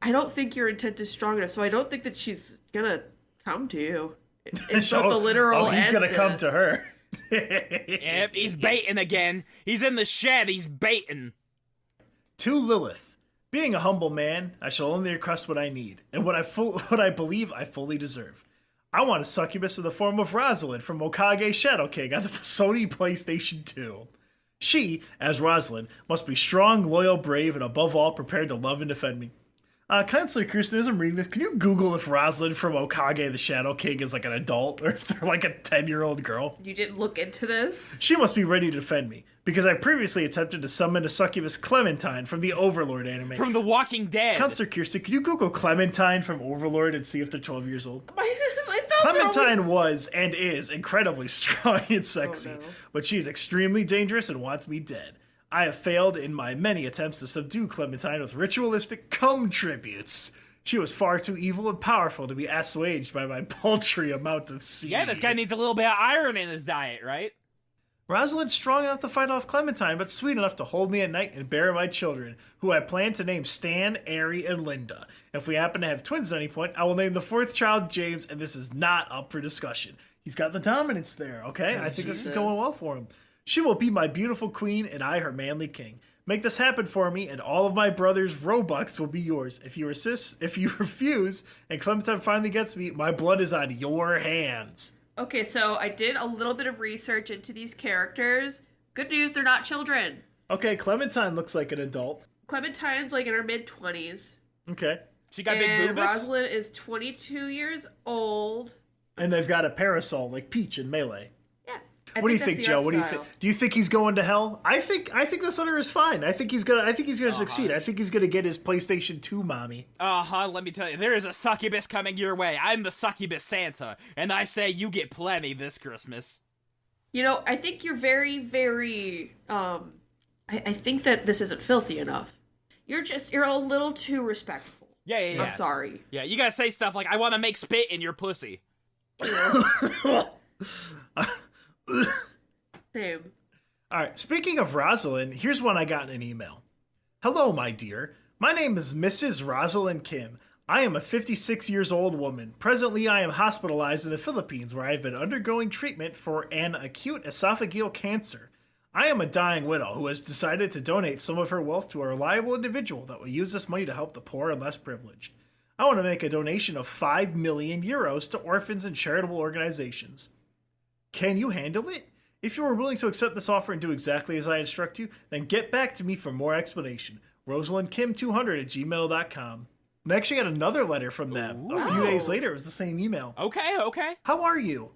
I don't think your intent is strong enough, so I don't think that she's gonna come to you. It's both the literal he's gonna come to her. Yep, he's baiting again. He's in the shed, he's baiting. To Lilith, being a humble man, I shall only request what I need, and what I believe I fully deserve. I want a succubus in the form of Rosalyn from Okage Shadow King on the Sony PlayStation 2. She, as Rosalyn, must be strong, loyal, brave, and above all, prepared to love and defend me. Counselor Kirsten, as I'm reading this, can you Google if Rosalyn from Okage the Shadow King is like an adult, or if they're like a 10-year-old girl? You didn't look into this? She must be ready to defend me, because I previously attempted to summon a succubus Clementine from the Overlord anime. From The Walking Dead. Counselor Kirsten, can you Google Clementine from Overlord and see if they're 12 years old? I thought Clementine was and is incredibly strong and sexy, but she's extremely dangerous and wants me dead. I have failed in my many attempts to subdue Clementine with ritualistic cum tributes. She was far too evil and powerful to be assuaged by my paltry amount of seed. Yeah, this guy needs a little bit of iron in his diet, right? Rosalyn's strong enough to fight off Clementine, but sweet enough to hold me at night and bear my children, who I plan to name Stan, Ari, and Linda. If we happen to have twins at any point, I will name the 4th child James, and this is not up for discussion. He's got the dominance there, okay? I think this is going well for him. She will be my beautiful queen, and I her manly king. Make this happen for me, and all of my brother's Robux will be yours. If you refuse, and Clementine finally gets me, my blood is on your hands. Okay, so I did a little bit of research into these characters. Good news, they're not children. Okay, Clementine looks like an adult. Clementine's like in her mid-20s. Okay. She got big And boobas? Rosalyn is 22 years old. And they've got a parasol like Peach in Melee. Yeah. What do you think, Joe? What do you think? Do you think he's going to hell? I think this letter is fine. I think he's gonna succeed. I think he's gonna get his PlayStation 2 mommy. Let me tell you, there is a succubus coming your way. I'm the succubus Santa, and I say you get plenty this Christmas. You know, I think you're very, very, I think that this isn't filthy enough. You're a little too respectful. Yeah. I'm sorry. Yeah, you gotta say stuff like, I want to make spit in your pussy. Same. All right, speaking of Rosalyn, here's one I got in an email. Hello, my dear. My name is Mrs. Rosalyn Kim. I am a 56 years old woman. Presently, I am hospitalized in the Philippines where I have been undergoing treatment for an acute esophageal cancer. I am a dying widow who has decided to donate some of her wealth to a reliable individual that will use this money to help the poor and less privileged. I want to make a donation of 5 million euros to orphans and charitable organizations. Can you handle it? If you are willing to accept this offer and do exactly as I instruct you, then get back to me for more explanation. RosalynKim200@gmail.com. And I actually got another letter from them. Ooh. A few days later, it was the same email. Okay. How are you?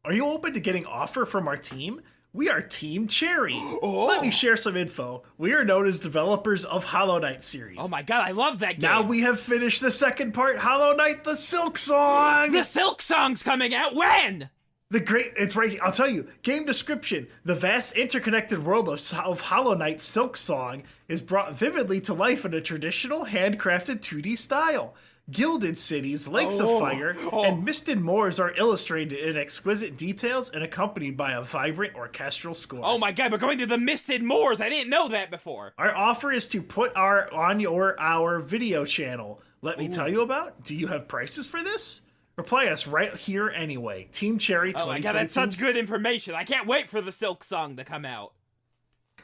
Are you open to getting offer from our team? We are Team Cherry. Oh. Let me share some info. We are known as developers of HollowKnight series. Oh my god, I love that game. Now we have finished the second part, HollowKnight The Silk-Song. The Silk-Song's coming out when? It's right here. I'll tell you. Game description. The vast interconnected world of HollowKnight Silk-Song is brought vividly to life in a traditional handcrafted 2D style. Gilded cities, lakes of fire, and misted moors are illustrated in exquisite details and accompanied by a vibrant orchestral score. Oh my god, we're going to the Misted Moors. I didn't know that before. Our offer is to put our video channel. Let me tell you about. Do you have prices for this? Reply us right here anyway. Team Cherry 2022. Oh my god, that's such good information. I can't wait for the Silk-Song to come out.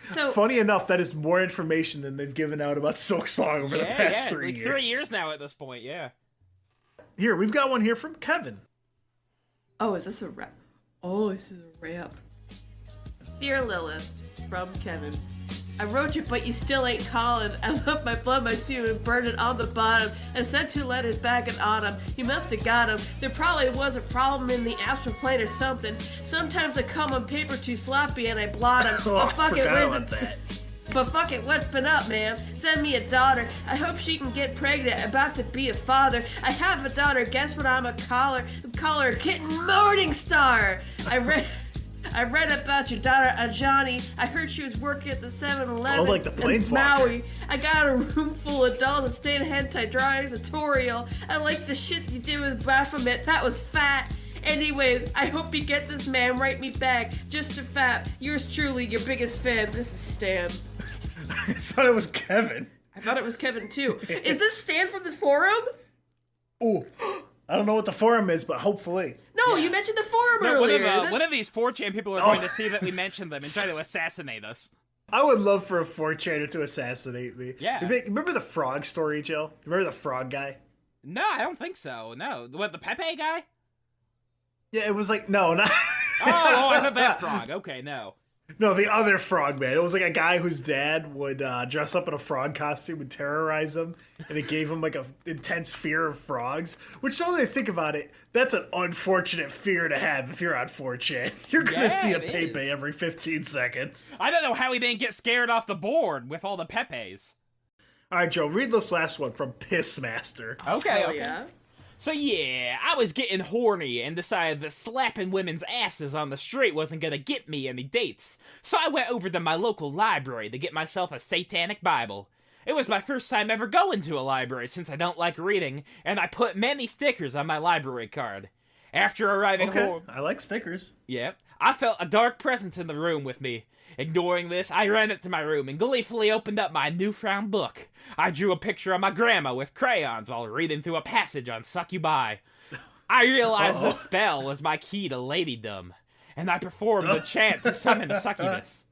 So funny enough, that is more information than they've given out about Silk-Song over the past 3 years. 3 years now at this point, yeah. Here, we've got one here from Kevin. Oh, is this a rap? Oh, this is a rap. Dear Lilith, from Kevin. I wrote you, but you still ain't calling. I left my blood, my semen, burned it on the bottom, and sent 2 letters back in autumn. You must have got them. There probably was a problem in the astral plane or something. Sometimes I come on paper too sloppy and I blot them. Oh, I forgot about that. But fuck it, what's been up, ma'am? Send me a daughter. I hope she can get pregnant, about to be a father. I have a daughter, guess what I'm a caller? Call her Kitten Morningstar. I read about your daughter, Ajani. I heard she was working at the 7-Eleven Oh, like the in Planeswalker. Maui. I got a room full of dolls and staying hentai drawings tutorial. I like the shit you did with Baphomet. That was fat. Anyways, I hope you get this, man. Write me back. Just a fat. Yours truly, your biggest fan. This is Stan. I thought it was Kevin. I thought it was Kevin, too. Is this Stan from the forum? Oh, I don't know what the forum is, but hopefully. No, you mentioned the forum No, earlier. one of these 4chan people are going to see that we mentioned them and try to assassinate us. I would love for a 4chaner to assassinate me. Yeah. Remember the frog story, Joe? Remember the frog guy? No, I don't think so. No. What, the Pepe guy? Yeah, it was like, no, not... Oh, I thought that frog. Okay, no. No, the other frog man. It was like a guy whose dad would dress up in a frog costume and terrorize him, and it gave him like a intense fear of frogs. Which, now that I think about it, that's an unfortunate fear to have if you're on 4chan. You're gonna see a it Pepe is. every 15 seconds. I don't know how he didn't get scared off the board with all the Pepes. All right, Joe, read this last one from Pissmaster. Okay, Hell okay. yeah. So yeah, I was getting horny and decided that slapping women's asses on the street wasn't gonna get me any dates. So I went over to my local library to get myself a satanic Bible. It was my first time ever going to a library since I don't like reading, and I put many stickers on my library card. After arriving home... I like stickers. Yep. I felt a dark presence in the room with me. Ignoring this, I ran up to my room and gleefully opened up my newfound book. I drew a picture of my grandma with crayons while reading through a passage on succubi. I realized the spell was my key to ladydom, and I performed the chant to summon a succubus.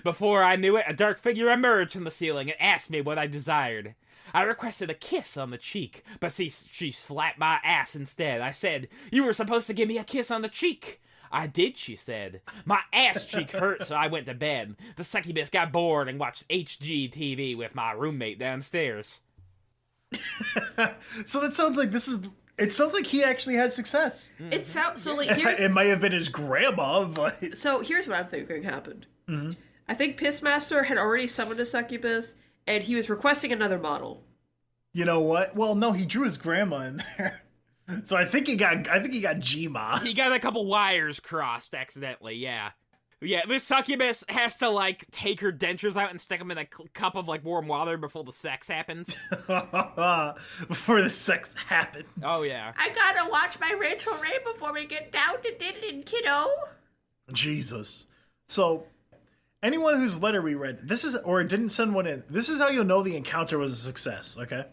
Before I knew it, a dark figure emerged from the ceiling and asked me what I desired. I requested a kiss on the cheek, but she slapped my ass instead. I said, "You were supposed to give me a kiss on the cheek." "I did," she said. My ass cheek hurt, so I went to bed. The succubus got bored and watched HGTV with my roommate downstairs. So that sounds like it sounds like he actually had success. It sounds so like here's It might have been his grandma, but... so here's what I'm thinking happened. Mm-hmm. I think Pissmaster had already summoned a succubus, and he was requesting another model. You know what? Well, no, he drew his grandma in there. So I think he got Gma. He got a couple wires crossed accidentally, yeah. Yeah, this succubus has to, like, take her dentures out and stick them in a cup of, like, warm water before the sex happens. Before the sex happens. Oh, yeah. I gotta watch my Rachel Ray before we get down to diddling, kiddo. Jesus. So, anyone whose letter we read, or didn't send one in, this is how you'll know the encounter was a success, okay?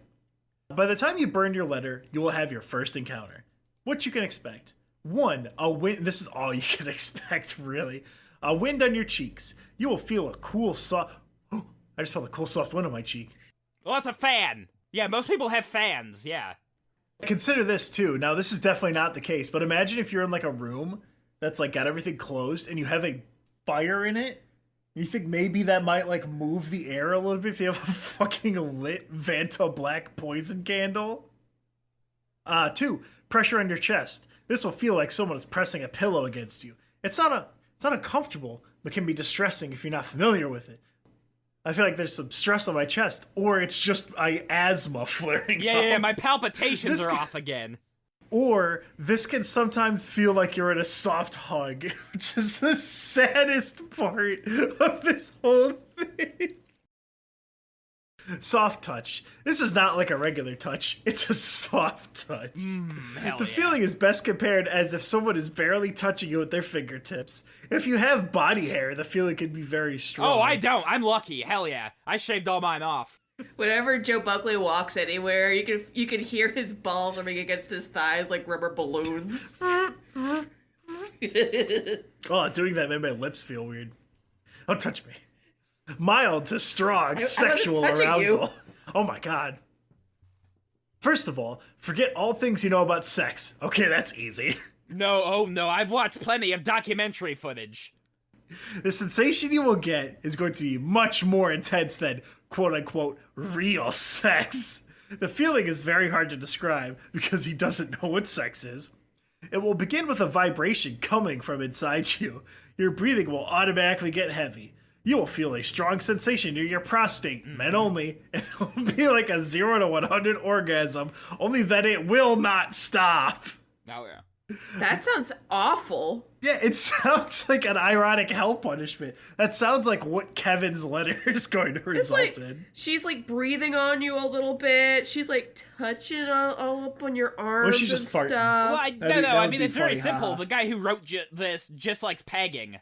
By the time you burn your letter, you will have your first encounter. What you can expect. 1, a wind. This is all you can expect, really. A wind on your cheeks. You will feel a cool soft... I just felt a cool soft wind on my cheek. Well, that's a fan. Yeah, most people have fans, yeah. Consider this, too. Now, this is definitely not the case, but imagine if you're in, like, a room that's, like, got everything closed, and you have a fire in it. You think maybe that might, like, move the air a little bit if you have a fucking lit Vanta Black poison candle? 2, pressure on your chest. This will feel like someone is pressing a pillow against you. It's not uncomfortable, but can be distressing if you're not familiar with it. I feel like there's some stress on my chest, or it's just my asthma flaring up. Yeah, my palpitations are off again. Or this can sometimes feel like you're in a soft hug, which is the saddest part of this whole thing. Soft touch. This is not like a regular touch. It's a soft touch. The feeling is best compared as if someone is barely touching you with their fingertips. If you have body hair, the feeling can be very strong. Oh, I don't. I'm lucky. Hell yeah. I shaved all mine off. Whenever Joe Buckley walks anywhere, you can hear his balls rubbing against his thighs like rubber balloons. Oh, doing that made my lips feel weird. Don't touch me. Mild to strong sexual arousal. You. Oh my god. First of all, forget all things you know about sex. Okay, that's easy. No, I've watched plenty of documentary footage. The sensation you will get is going to be much more intense than quote-unquote real sex. The feeling is very hard to describe because he doesn't know what sex is. It will begin with a vibration coming from inside you. Your breathing will automatically get heavy. You will feel a strong sensation near your prostate, men only, and it will be like a 0 to 100 orgasm, only that it will not stop. Oh, yeah. That sounds awful. Yeah, it sounds like an ironic hell punishment. That sounds like what Kevin's letter is going to result in. She's like breathing on you a little bit. She's like touching all up on your arms she's just and farting. stuff. Well, I mean, it's very simple. The guy who wrote this just likes pegging.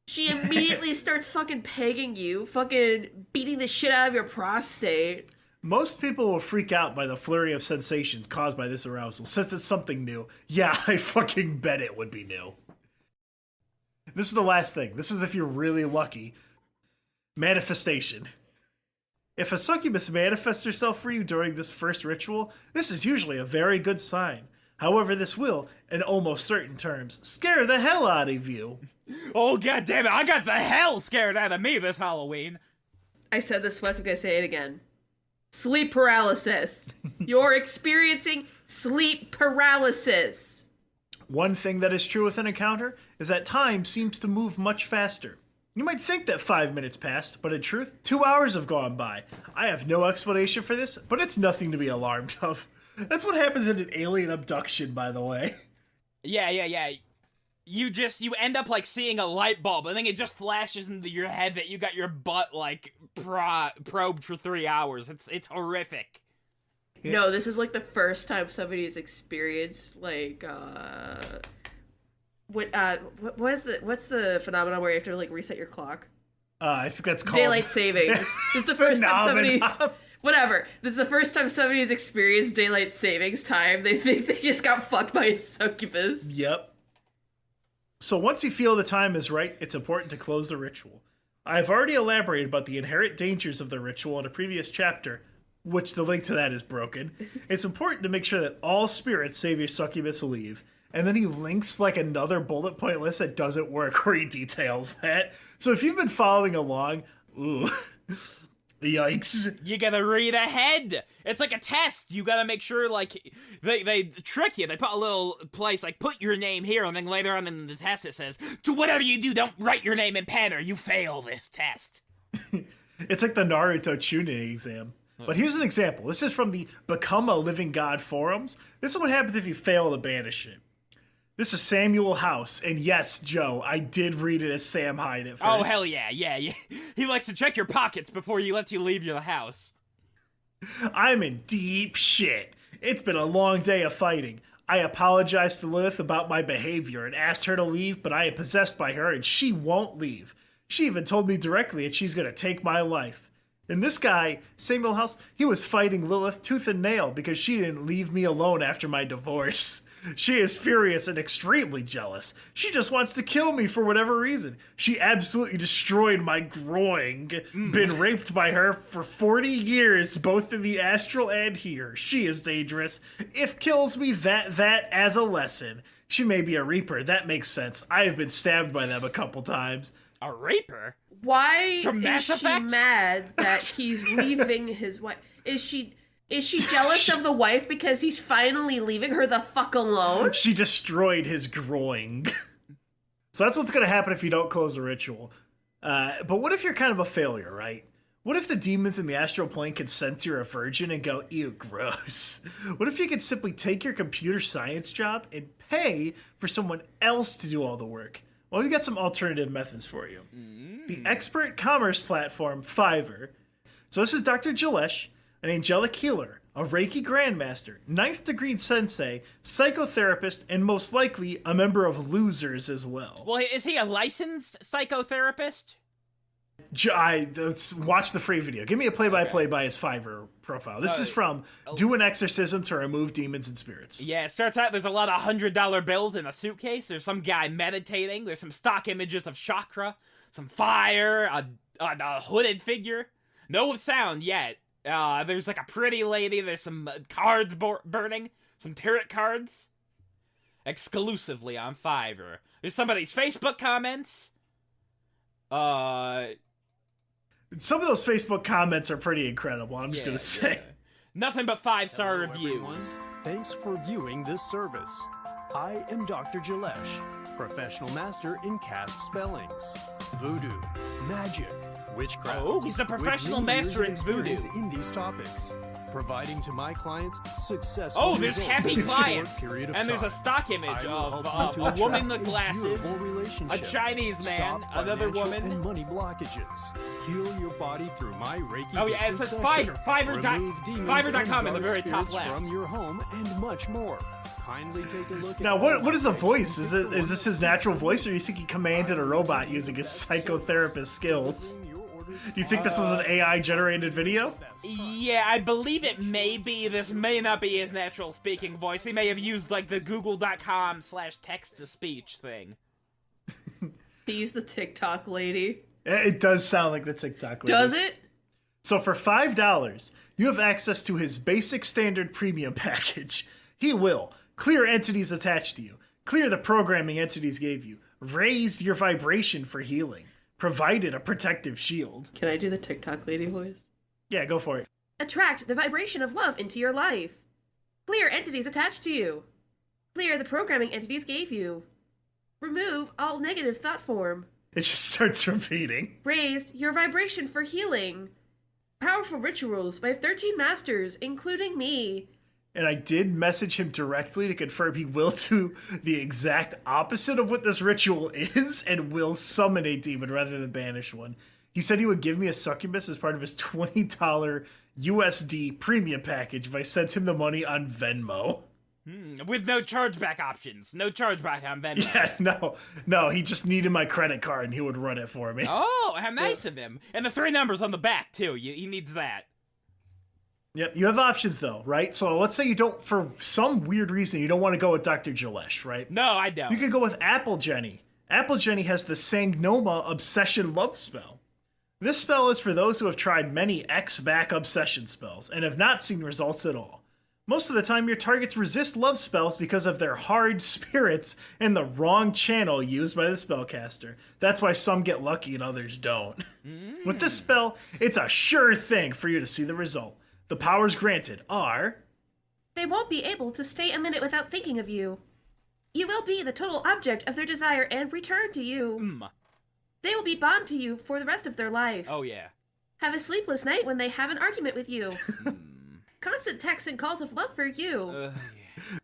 She immediately starts fucking pegging you, fucking beating the shit out of your prostate. Most people will freak out by the flurry of sensations caused by this arousal, since it's something new. Yeah, I fucking bet it would be new. This is the last thing. This is if you're really lucky. Manifestation. If a succubus manifests herself for you during this first ritual, this is usually a very good sign. However, this will, in almost certain terms, scare the hell out of you. Oh, goddammit, I got the hell scared out of me this Halloween. I said this once, I'm gonna say it again. Sleep paralysis. You're experiencing sleep paralysis. One thing that is true with an encounter is that time seems to move much faster. You might think that 5 minutes passed, but in truth, 2 hours have gone by. I have no explanation for this, but it's nothing to be alarmed of. That's what happens in an alien abduction, by the way. Yeah. You end up, like, seeing a light bulb, and then it just flashes into your head that you got your butt, like, probed for 3 hours. It's horrific. Yeah. No, this is, like, the first time somebody's experienced, like, what's the phenomenon where you have to, like, reset your clock? I think that's called... Daylight savings. This is the first time somebody's... Whatever. This is the first time somebody's experienced daylight savings time. They think they just got fucked by a succubus. Yep. So once you feel the time is right, it's important to close the ritual. I've already elaborated about the inherent dangers of the ritual in a previous chapter, which the link to that is broken. It's important to make sure that all spirits save your succubus leave. And then he links like another bullet point list that doesn't work where he details that. So if you've been following along, ooh... Yikes. You gotta read ahead. It's like a test. You gotta make sure, like, they trick you. They put a little place, like, put your name here, and then later on in the test it says, to whatever you do, don't write your name in pen or you fail this test. It's like the Naruto Chunin exam. But here's an example. This is from the Become a Living God forums. This is what happens if you fail to banish it. This is Samuel House, and yes, Joe, I did read it as Sam Hyde at first. Oh, hell yeah. He likes to check your pockets before he lets you leave your house. I'm in deep shit. It's been a long day of fighting. I apologized to Lilith about my behavior and asked her to leave, but I am possessed by her and she won't leave. She even told me directly that she's gonna take my life. And this guy, Samuel House, he was fighting Lilith tooth and nail because she didn't leave me alone after my divorce. She is furious and extremely jealous. She just wants to kill me for whatever reason. She absolutely destroyed my groing. Been raped by her for 40 years, both in the astral and here. She is dangerous. If kills me, that as a lesson. She may be a reaper. That makes sense. I have been stabbed by them a couple times. A raper? Why From is Mass she Effect? mad that he's leaving his wife? Is she jealous of the wife because he's finally leaving her the fuck alone? She destroyed his groin. So that's what's going to happen if you don't close the ritual. But what if you're kind of a failure, right? What if the demons in the astral plane could sense you're a virgin and go, ew, gross? What if you could simply take your computer science job and pay for someone else to do all the work? Well, we've got some alternative methods for you. The expert commerce platform, Fiverr. So this is Dr. Jilesh, an angelic healer, a Reiki grandmaster, 9th degree sensei, psychotherapist, and most likely a member of Losers as well. Well, is he a licensed psychotherapist? Let's watch the free video. Give me a play-by-play by his Fiverr profile. This is from Do an Exorcism to Remove Demons and Spirits. Yeah, it starts out, there's a lot of $100 bills in a suitcase. There's some guy meditating. There's some stock images of chakra, some fire, a hooded figure. No sound yet. There's like a pretty lady. There's some cards burning. Some tarot cards. Exclusively on Fiverr. There's somebody's Facebook comments. Some of those Facebook comments are pretty incredible, I'm just gonna say. Nothing but 5-star Hello, reviews. everyone. Thanks for viewing this service. I am Dr. Jilesh, professional master in cast spellings, voodoo, magic, witchcraft. Oh, he's a professional with many master years in of voodoo. experience in these topics, providing to my clients successful Oh, there's results happy in a short clients. period of And there's a time. stock image I will of help you to a woman attract with a glasses, durable relationship, a Chinese man, stop another financial woman. and money blockages, heal your body through my Reiki. Oh, yeah, it says distance Fiverr. session, remove demons Fiverr.com and in the very dark top spirits left. from your home, and much more. Kindly take a look at Now, all what my is the Reiki voice? Is systems this his natural voice, or do you think he commanded a robot using his psychotherapist skills? Do you think this was an AI-generated video? Yeah, I believe it may be. This may not be his natural speaking voice. He may have used, like, the google.com/text-to-speech thing. He used the TikTok lady. It does sound like the TikTok lady. Does it? So for $5, you have access to his basic standard premium package. He will clear entities attached to you, clear the programming entities gave you, raise your vibration for healing, provided a protective shield. Can I do the TikTok lady voice? Yeah, go for it. Attract the vibration of love into your life. Clear entities attached to you. Clear the programming entities gave you. Remove all negative thought form. It just starts repeating. Raise your vibration for healing. Powerful rituals by 13 masters, including me. And I did message him directly to confirm he will do the exact opposite of what this ritual is and will summon a demon rather than banish one. He said he would give me a succubus as part of his $20 USD premium package if I sent him the money on Venmo. With no chargeback options. No chargeback on Venmo. Yeah, no, he just needed my credit card and he would run it for me. Oh, how nice of him. And the 3 numbers on the back, too. He needs that. Yep, you have options though, right? So let's say you don't, for some weird reason, you don't want to go with Dr. Jilesh, right? No, I don't. You could go with applejenny. Applejenny has the Sangnoma Obsession Love spell. This spell is for those who have tried many X-back obsession spells and have not seen results at all. Most of the time, your targets resist love spells because of their hard spirits and the wrong channel used by the spellcaster. That's why some get lucky and others don't. With this spell, it's a sure thing for you to see the result. The powers granted are... They won't be able to stay a minute without thinking of you. You will be the total object of their desire and return to you. They will be bound to you for the rest of their life. Oh, yeah. Have a sleepless night when they have an argument with you. Constant texts and calls of love for you.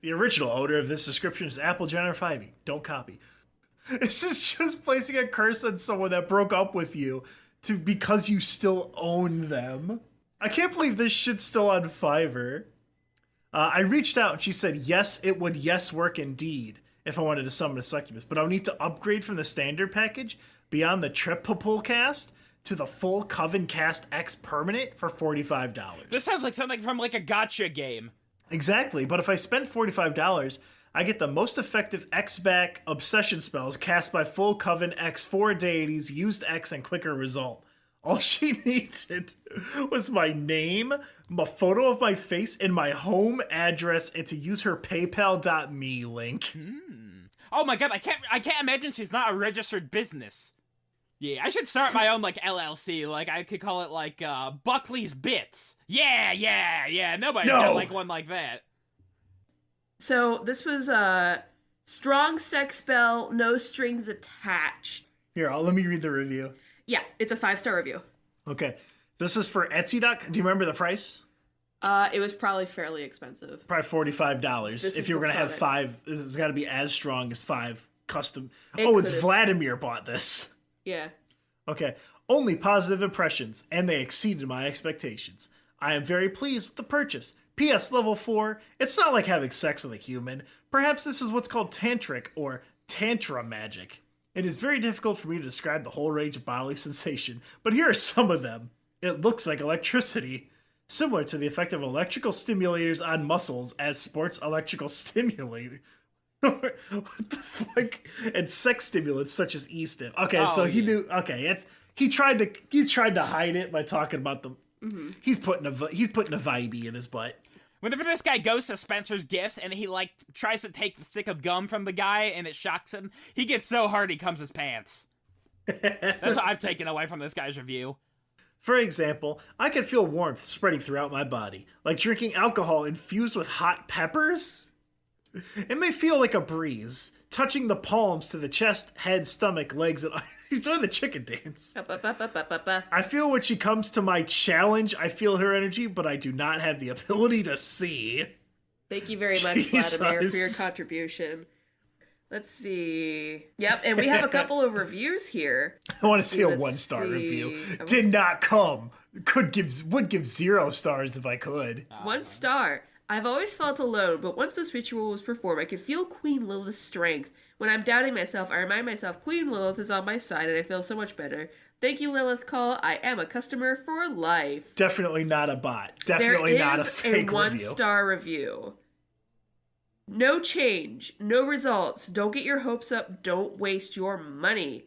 The original owner of this description is applejenny or Fiverr. Don't copy. This is just placing a curse on someone that broke up with you because you still own them. I can't believe this shit's still on Fiverr. I reached out and she said, yes, it would work indeed if I wanted to summon a succubus, but I'll need to upgrade from the standard package beyond the triple cast to the full Coven Cast X permanent for $45. This sounds like something from like a gotcha game. Exactly, but if I spend $45, I get the most effective X-back obsession spells cast by full Coven X 4 deities, used X, and quicker result. All she needed was my name, a photo of my face, and my home address, and to use her PayPal.me link. Oh my god, I can't imagine she's not a registered business. Yeah, I should start my own, like, LLC. Like, I could call it, like, Buckley's Bits. Yeah. Nobody got, like, one like that. So, this was a strong sex spell, no strings attached. Here, let me read the review. Yeah, it's a 5-star review. Okay. This is for Etsy. Do you remember the price? It was probably fairly expensive. Probably $45. This if you were going to have 5, it's got to be as strong as 5 custom. It's could've. Vladimir bought this. Yeah. Okay. Only positive impressions, and they exceeded my expectations. I am very pleased with the purchase. P.S. Level 4, it's not like having sex with a human. Perhaps this is what's called tantric or tantra magic. It is very difficult for me to describe the whole range of bodily sensation, but here are some of them. It looks like electricity, similar to the effect of electrical stimulators on muscles as sports electrical stimulator. What the fuck? And sex stimulants such as E-stim. Okay, so he knew. Okay, he tried to hide it by talking about them. Mm-hmm. He's putting a vibey in his butt. Whenever this guy goes to Spencer's Gifts and he, like, tries to take the stick of gum from the guy and it shocks him, he gets so hard he comes his pants. That's what I've taken away from this guy's review. For example, I can feel warmth spreading throughout my body, like drinking alcohol infused with hot peppers. It may feel like a breeze, touching the palms to the chest, head, stomach, legs, and he's doing the chicken dance. I feel when she comes to my challenge, I feel her energy, but I do not have the ability to see. Thank you very much, Vladimir, for your contribution. Let's see. Yep, and we have a couple of reviews here. I want to see a 1-star review. Did not come. Would give 0 stars if I could. 1 star. I've always felt alone, but once this ritual was performed, I could feel Queen Lilith's strength. When I'm doubting myself, I remind myself Queen Lilith is on my side, and I feel so much better. Thank you, Lilith Call. I am a customer for life. Definitely not a bot. Definitely not a fake There is review. a 1-star review. No change, no results. Don't get your hopes up. Don't waste your money.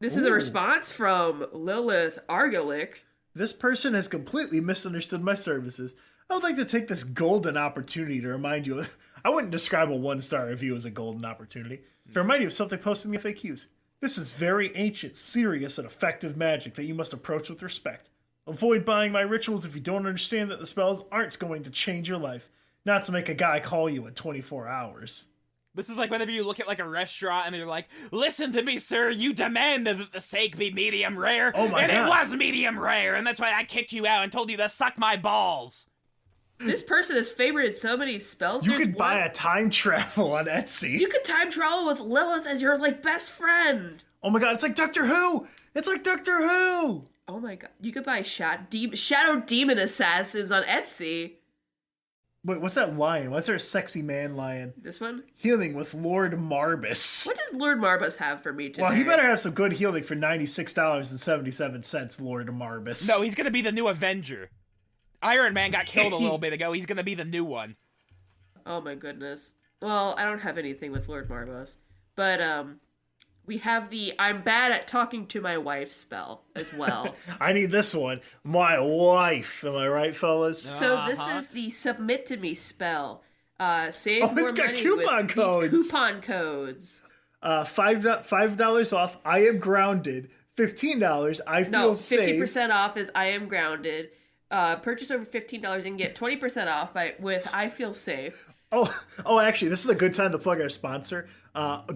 This is a response from Lilith Argulik. This person has completely misunderstood my services. I would like to take this golden opportunity to remind you. I wouldn't describe a 1-star review as a golden opportunity. To remind you of something posted in the FAQs. This is very ancient, serious, and effective magic that you must approach with respect. Avoid buying my rituals if you don't understand that the spells aren't going to change your life. Not to make a guy call you in 24 hours. This is like whenever you look at, like, a restaurant and they're like, listen to me, sir, you demanded that the steak be medium rare. Oh my God. It was medium rare, and that's why I kicked you out and told you to suck my balls. This person has favorited so many spells. You could buy a time travel on Etsy. You could time travel with Lilith as your, like, best friend. Oh my God, it's like Doctor Who! It's like Doctor Who! Oh my God. You could buy Shadow Demon Assassins on Etsy. Wait, what's that lion? What's our sexy man lion? This one? Healing with Lord Marbus. What does Lord Marbus have for me today? Well, he better have some good healing for $96.77, Lord Marbus. No, he's gonna be the new Avenger. Iron Man got killed a little bit ago. He's gonna be the new one. Oh my goodness. Well, I don't have anything with Lord Marbus. But, we have the I'm bad at talking to my wife spell as well. I need this one. My wife. Am I right, fellas? So this is the Submit to Me spell. Save more it's got money coupon with codes. these coupon codes. $5 off. I am grounded. $15. I feel safe. 50% off is I am grounded. Purchase over $15 and get 20% off with I feel safe. Oh, actually, this is a good time to plug our sponsor.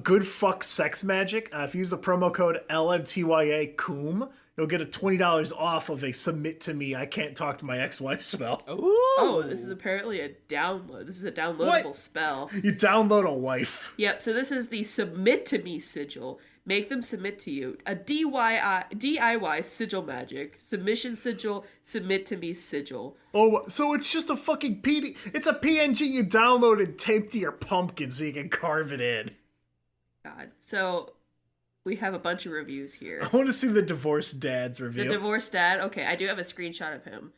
Good Fuck Sex Magic. If you use the promo code LMTYA COOM, You'll get a $20 off of a submit to me, I can't talk to my ex-wife spell. Ooh. Oh, this is apparently a download. This is a downloadable spell. You download a wife. Yep, so this is the submit to me sigil. Make them submit to you. A DIY sigil magic. Submission sigil, submit to me sigil. Oh, so it's just a fucking PD. It's a PNG you download and tape to your pumpkin so you can carve it in. God. So we have a bunch of reviews here. I want to see the divorced dad's review. The divorced dad? Okay, I do have a screenshot of him.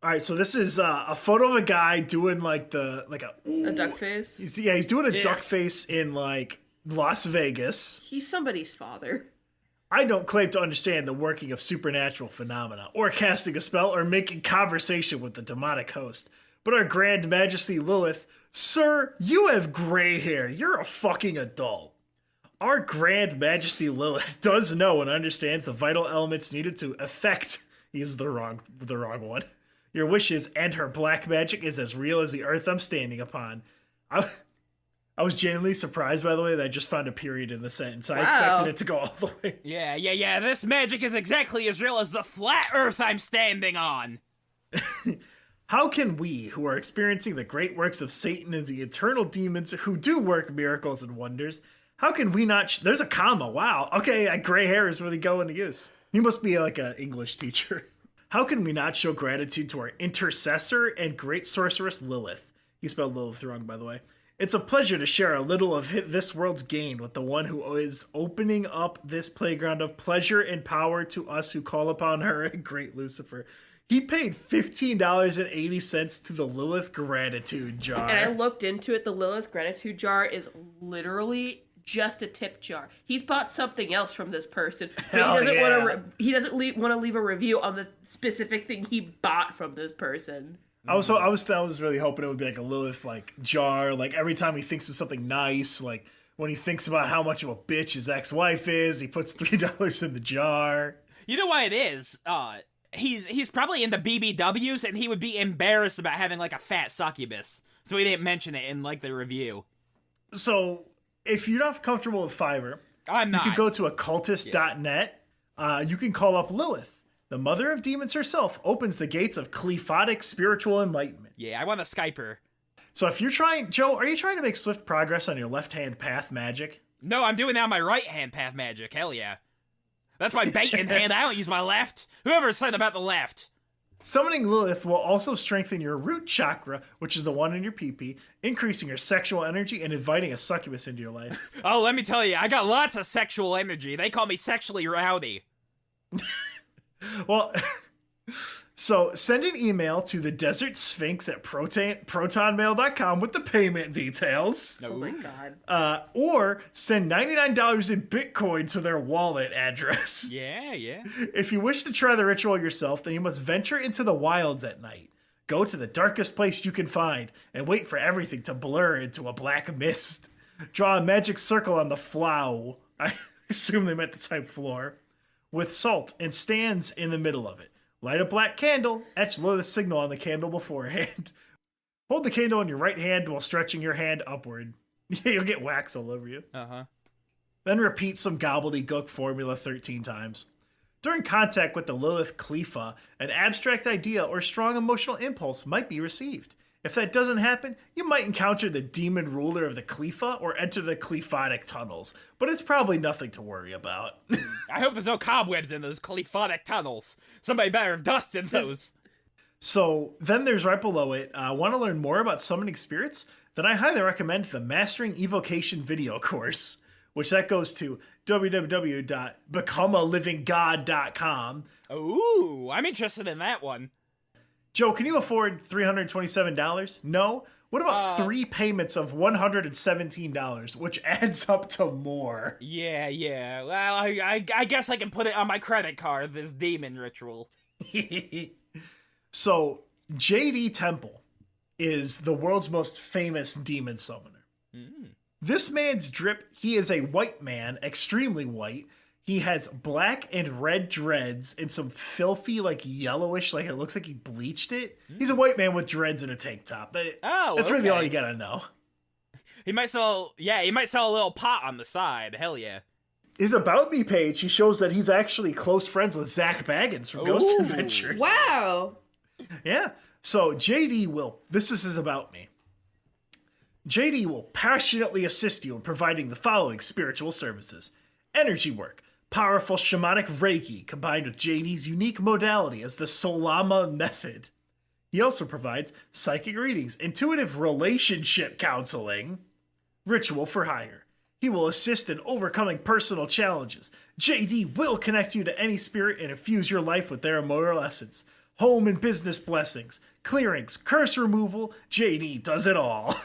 All right, so this is a photo of a guy doing a duck face? He's doing a duck face in like Las Vegas. He's somebody's father. I don't claim to understand the working of supernatural phenomena, or casting a spell, or making conversation with the demonic host. But our Grand Majesty Lilith, sir, you have gray hair. You're a fucking adult. Our Grand Majesty Lilith does know and understands the vital elements needed to effect. He's the wrong one. Your wishes, and her black magic is as real as the earth I'm standing upon. I was genuinely surprised, by the way, that I just found a period in the sentence. I expected it to go all the way. Yeah. This magic is exactly as real as the flat earth I'm standing on. How can we, who are experiencing the great works of Satan and the eternal demons who do work miracles and wonders, how can we not... There's a comma, wow. Okay, gray hair is really going to use. He must be like an English teacher. How can we not show gratitude to our intercessor and great sorceress Lilith? You spelled Lilith wrong, by the way. It's a pleasure to share a little of this world's gain with the one who is opening up this playground of pleasure and power to us who call upon her, great Lucifer. He paid $15.80 to the Lilith Gratitude Jar. And I looked into it. The Lilith Gratitude Jar is literally just a tip jar. He's bought something else from this person, but he doesn't want to leave a review on the specific thing he bought from this person. I was really hoping it would be like a Lilith jar. Like every time he thinks of something nice, like when he thinks about how much of a bitch his ex-wife is, he puts $3 in the jar. You know why it is? He's probably into BBWs, and he would be embarrassed about having like a fat succubus, so he didn't mention it in like the review. So if you're not comfortable with Fiverr, I'm not. You can go to occultist.net. You can call up Lilith. The mother of demons herself opens the gates of qliphothic spiritual enlightenment. Yeah, I want to Skype her. So if you're trying, Joe, are you trying to make swift progress on your left-hand path magic? No, I'm doing now my right-hand path magic. Hell yeah. That's my baiting hand. I don't use my left. Whoever said about the left. Summoning Lilith will also strengthen your root chakra, which is the one in your pee-pee, increasing your sexual energy and inviting a succubus into your life. Oh, let me tell you, I got lots of sexual energy. They call me sexually rowdy. Well, so send an email to the Desert Sphinx at protonmail.com with the payment details. Oh my god. Or send $99 in Bitcoin to their wallet address. Yeah. If you wish to try the ritual yourself, then you must venture into the wilds at night. Go to the darkest place you can find and wait for everything to blur into a black mist. Draw a magic circle on the floor. I assume they meant the type floor. With salt and stands in the middle of it. Light a black candle, etch Lilith's signal on the candle beforehand. Hold the candle in your right hand while stretching your hand upward. You'll get wax all over you. Uh-huh. Then repeat some gobbledygook formula 13 times. During contact with the Lilith Qlipha, an abstract idea or strong emotional impulse might be received. If that doesn't happen, you might encounter the demon ruler of the Qlipha or enter the Qliphotic tunnels, but it's probably nothing to worry about. I hope there's no cobwebs in those Qliphotic tunnels. Somebody better have dusted those. So then there's right below it, want to learn more about summoning spirits? Then I highly recommend the Mastering Evocation video course, which that goes to www.becomealiving.god.com. Ooh, I'm interested in that one. Joe, can you afford $327? No? What about 3 payments of $117, which adds up to more? Yeah. Well, I guess I can put it on my credit card, this demon ritual. So, JD Temple is the world's most famous demon summoner. This man's drip, he is a white man, extremely white. He has black and red dreads and some filthy, yellowish, it looks like he bleached it. He's a white man with dreads and a tank top. That's really all you gotta know. He might sell a little pot on the side. Hell yeah. his About Me page, he shows that he's actually close friends with Zach Baggins from Ghost Ooh. Adventures. Wow. Yeah. So JD will, this is his About Me. JD will passionately assist you in providing the following spiritual services. Energy work, powerful shamanic Reiki combined with JD's unique modality as the Solama method. He also provides psychic readings, intuitive relationship counseling, ritual for hire. He will assist in overcoming personal challenges. JD will connect you to any spirit and infuse your life with their immortal essence. Home and business blessings, clearings, curse removal, JD does it all.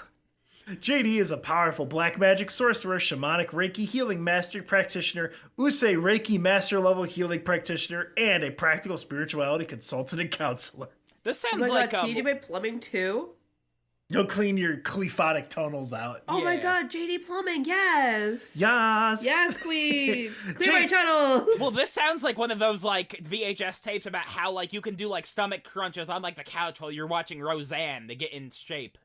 JD is a powerful black magic sorcerer, shamanic Reiki healing master practitioner, Usei Reiki master level healing practitioner, and a practical spirituality consultant and counselor. This Oh sounds my like god, TJ Plumbing too? He'll clean your clephotic tunnels out. Oh my Yeah. god, JD Plumbing, yes! Yes! Yes, queen! Clear my tunnels! Well, this sounds like one of those, like, VHS tapes about how, like, you can do, like, stomach crunches on, like, the couch while you're watching Roseanne to get in shape.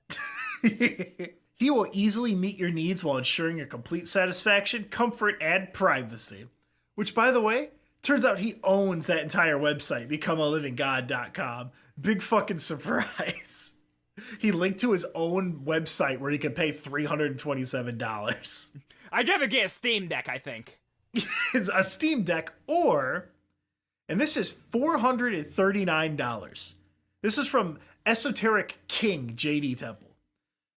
He will easily meet your needs while ensuring your complete satisfaction, comfort, and privacy. Which, by the way, turns out he owns that entire website, becomealivinggod.com. Big fucking surprise. He linked to his own website where you can pay $327. I'd rather get a Steam Deck, I think. It's a Steam Deck or, and this is $439. This is from Esoteric King JD Temple.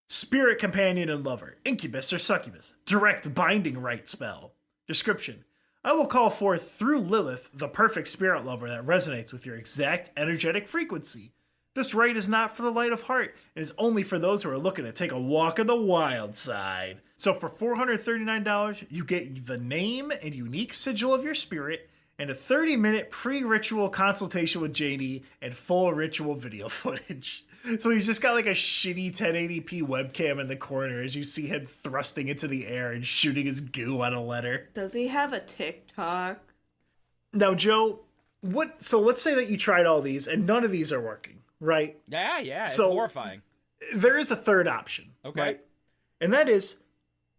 Spirit companion and lover, incubus or succubus, direct binding right spell. Description: I will call forth through Lilith the perfect spirit lover that resonates with your exact energetic frequency. This rite is not for the light of heart, and is only for those who are looking to take a walk on the wild side. So for $439, you get the name and unique sigil of your spirit, and a 30-minute pre-ritual consultation with JD and full ritual video footage. So he's just got like a shitty 1080p webcam in the corner as you see him thrusting into the air and shooting his goo on a letter. Does he have a TikTok? Now, Joe, so let's say that you tried all these and none of these are working, right? Yeah, it's So- horrifying. There is a third option. Okay. Right? And that is,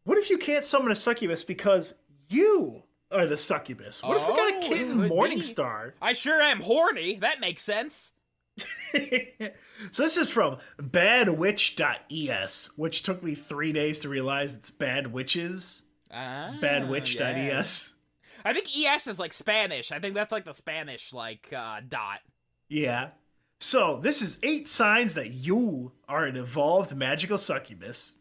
what if you can't summon a succubus because you are the succubus? What if we got a kid in could be. Morningstar? I sure am horny. That makes sense. So this is from badwitch.es, which took me 3 days to realize it's bad witches. It's badwitch.es. I think ES is like Spanish. I think that's like the Spanish, like, dot. Yeah. So this is 8 signs that you are an evolved magical succubus.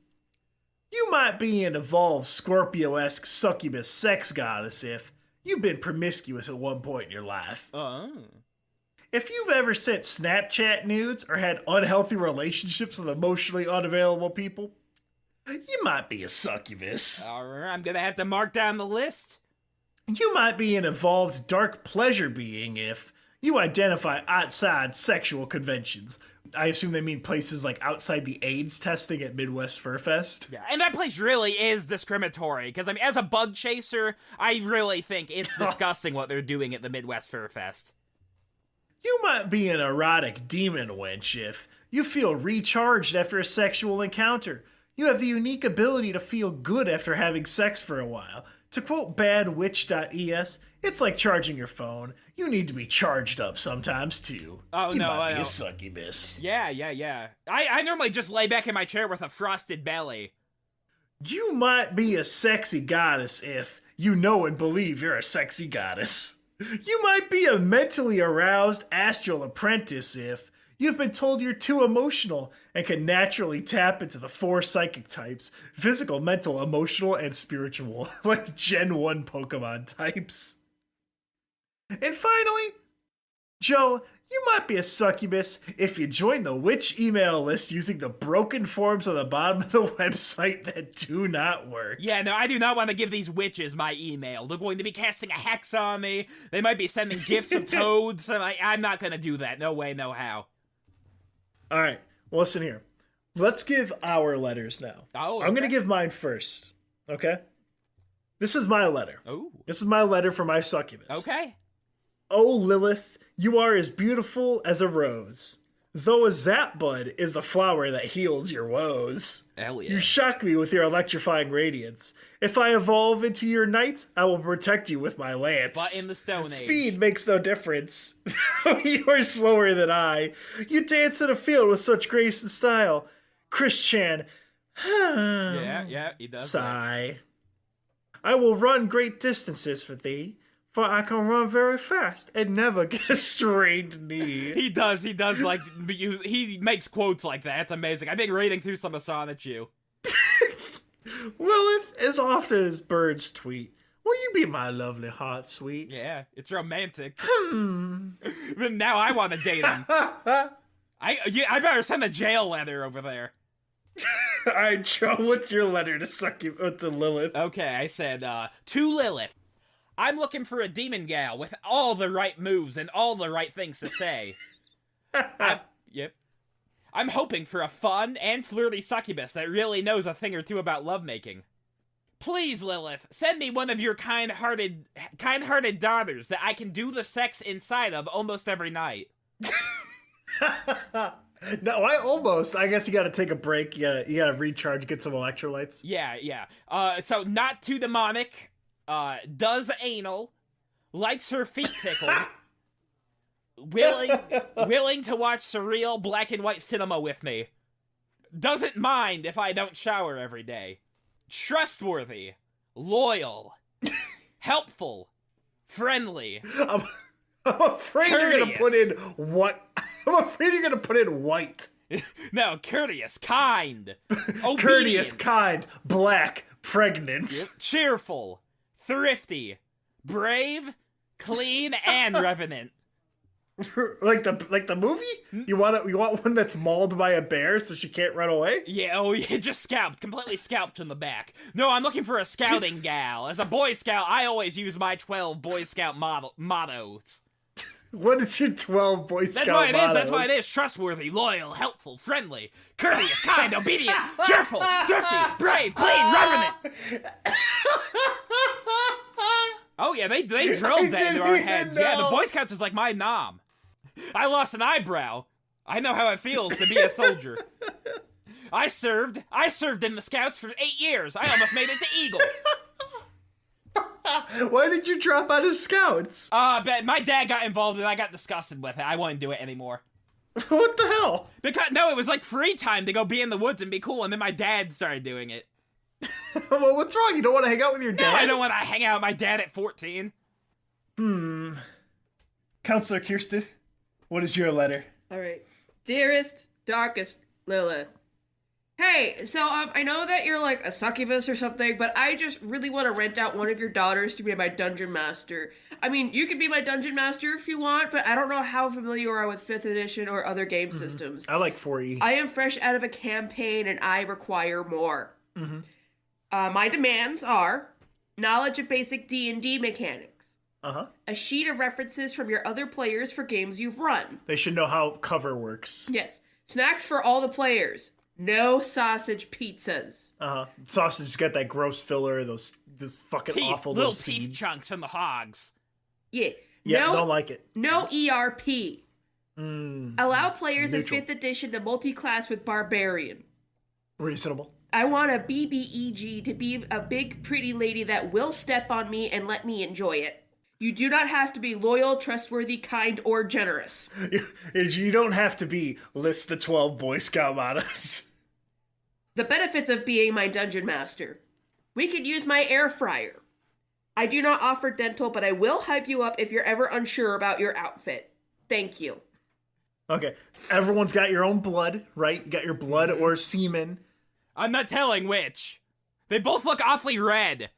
You might be an evolved Scorpio-esque succubus sex goddess if you've been promiscuous at one point in your life. Oh. If you've ever sent Snapchat nudes or had unhealthy relationships with emotionally unavailable people, you might be a succubus. Alright, I'm gonna have to mark down the list. You might be an evolved dark pleasure being if you identify outside sexual conventions. I assume they mean places like outside the AIDS testing at Midwest Fur Fest. Yeah, and that place really is discriminatory, because, I mean, as a bug chaser, I really think it's disgusting what they're doing at the Midwest Fur Fest. You might be an erotic demon wench if you feel recharged after a sexual encounter. You have the unique ability to feel good after having sex for a while. To quote badwitch.es, it's like charging your phone. You need to be charged up sometimes too. Oh, you no, might I be a don't. succubus. Yeah. I normally just lay back in my chair with a frosted belly. You might be a sexy goddess if you know and believe you're a sexy goddess. You might be a mentally aroused astral apprentice if you've been told you're too emotional and can naturally tap into the 4 psychic types: physical, mental, emotional, and spiritual, like Gen 1 Pokemon types. And finally, Joe, you might be a succubus if you join the witch email list using the broken forms on the bottom of the website that do not work. Yeah, no, I do not want to give these witches my email. They're going to be casting a hex on me. They might be sending gifts of toads. I'm not going to do that. No way, no how. All right, well, listen here. Let's give our letters now. Oh, I'm going to okay. give mine first, okay? This is my letter. Oh, This is my letter for my succubus. okay. Oh, Lilith, you are as beautiful as a rose. Though a zap bud is the flower that heals your woes. Hell yeah. You shock me with your electrifying radiance. If I evolve into your knight, I will protect you with my lance. But in the Stone Age. Speed makes no difference. You are slower than I. You dance in a field with such grace and style. Christian. Yeah, he does. Sigh. I will run great distances for thee, for I can run very fast and never get a strained knee. He does, like, he makes quotes like that. It's amazing. I've been reading through some of Sonichu. Lilith, as often as birds tweet, will you be my lovely heart, sweet? Yeah, it's romantic. But now I want to date him. I better send a jail letter over there. Alright, Joe, what's your letter to Lilith? Okay, I said, to Lilith. I'm looking for a demon gal with all the right moves and all the right things to say. I'm hoping for a fun and flirty succubus that really knows a thing or two about lovemaking. Please, Lilith, send me one of your kind-hearted daughters that I can do the sex inside of almost every night. No, I guess you gotta take a break. You gotta recharge, get some electrolytes. Yeah. So not too demonic, does anal, likes her feet tickled, willing to watch surreal black and white cinema with me, doesn't mind if I don't shower every day, trustworthy, loyal, helpful, friendly. I'm afraid courteous. You're gonna put in what? I'm afraid you're gonna put in white. No, courteous, kind, obedient, Courteous, kind, black, pregnant, cheerful, thrifty, brave, clean, and revenant. like the movie. You want one that's mauled by a bear so she can't run away? Yeah, just completely scalped from the back. No, I'm looking for a scouting gal. As a Boy Scout, I always use my 12 Boy Scout mottos. What is your 12 Boy Scout mottos? That's why it is. Trustworthy, loyal, helpful, friendly, courteous, kind, obedient, cheerful, thrifty, brave, clean, revenant. Oh yeah, they drilled that into our heads. Yeah, the Boy Scouts is like my nom. I lost an eyebrow. I know how it feels to be a soldier. I served in the Scouts for 8 years. I almost made it to Eagle. Why did you drop out of Scouts? But my dad got involved and I got disgusted with it. I wouldn't do it anymore. What the hell? Because it was like free time to go be in the woods and be cool, and then my dad started doing it. Well, what's wrong? You don't want to hang out with your dad? No, I don't want to hang out with my dad at 14. Counselor Kirsten, what is your letter? All right. Dearest, darkest Lilith. Hey, so I know that you're like a succubus or something, but I just really want to rent out one of your daughters to be my dungeon master. I mean, you could be my dungeon master if you want, but I don't know how familiar you are with 5th edition or other game systems. I like 4E. I am fresh out of a campaign and I require more. My demands are knowledge of basic D&D mechanics, a sheet of references from your other players for games you've run. They should know how cover works. Yes. Snacks for all the players. No sausage pizzas. Sausage got that gross filler, those fucking awful little teeth seeds. chunks from the hogs. Yeah. Yeah, don't like it. No ERP. Allow players neutral. in 5th edition to multi-class with Barbarian. Reasonable. I want a BBEG to be a big, pretty lady that will step on me and let me enjoy it. You do not have to be loyal, trustworthy, kind, or generous. You don't have to be list the 12 Boy Scout mottos. The benefits of being my dungeon master. We could use my air fryer. I do not offer dental, but I will hype you up if you're ever unsure about your outfit. Thank you. Okay, everyone's got your own blood, right? You got your blood or semen. I'm not telling which. They both look awfully red.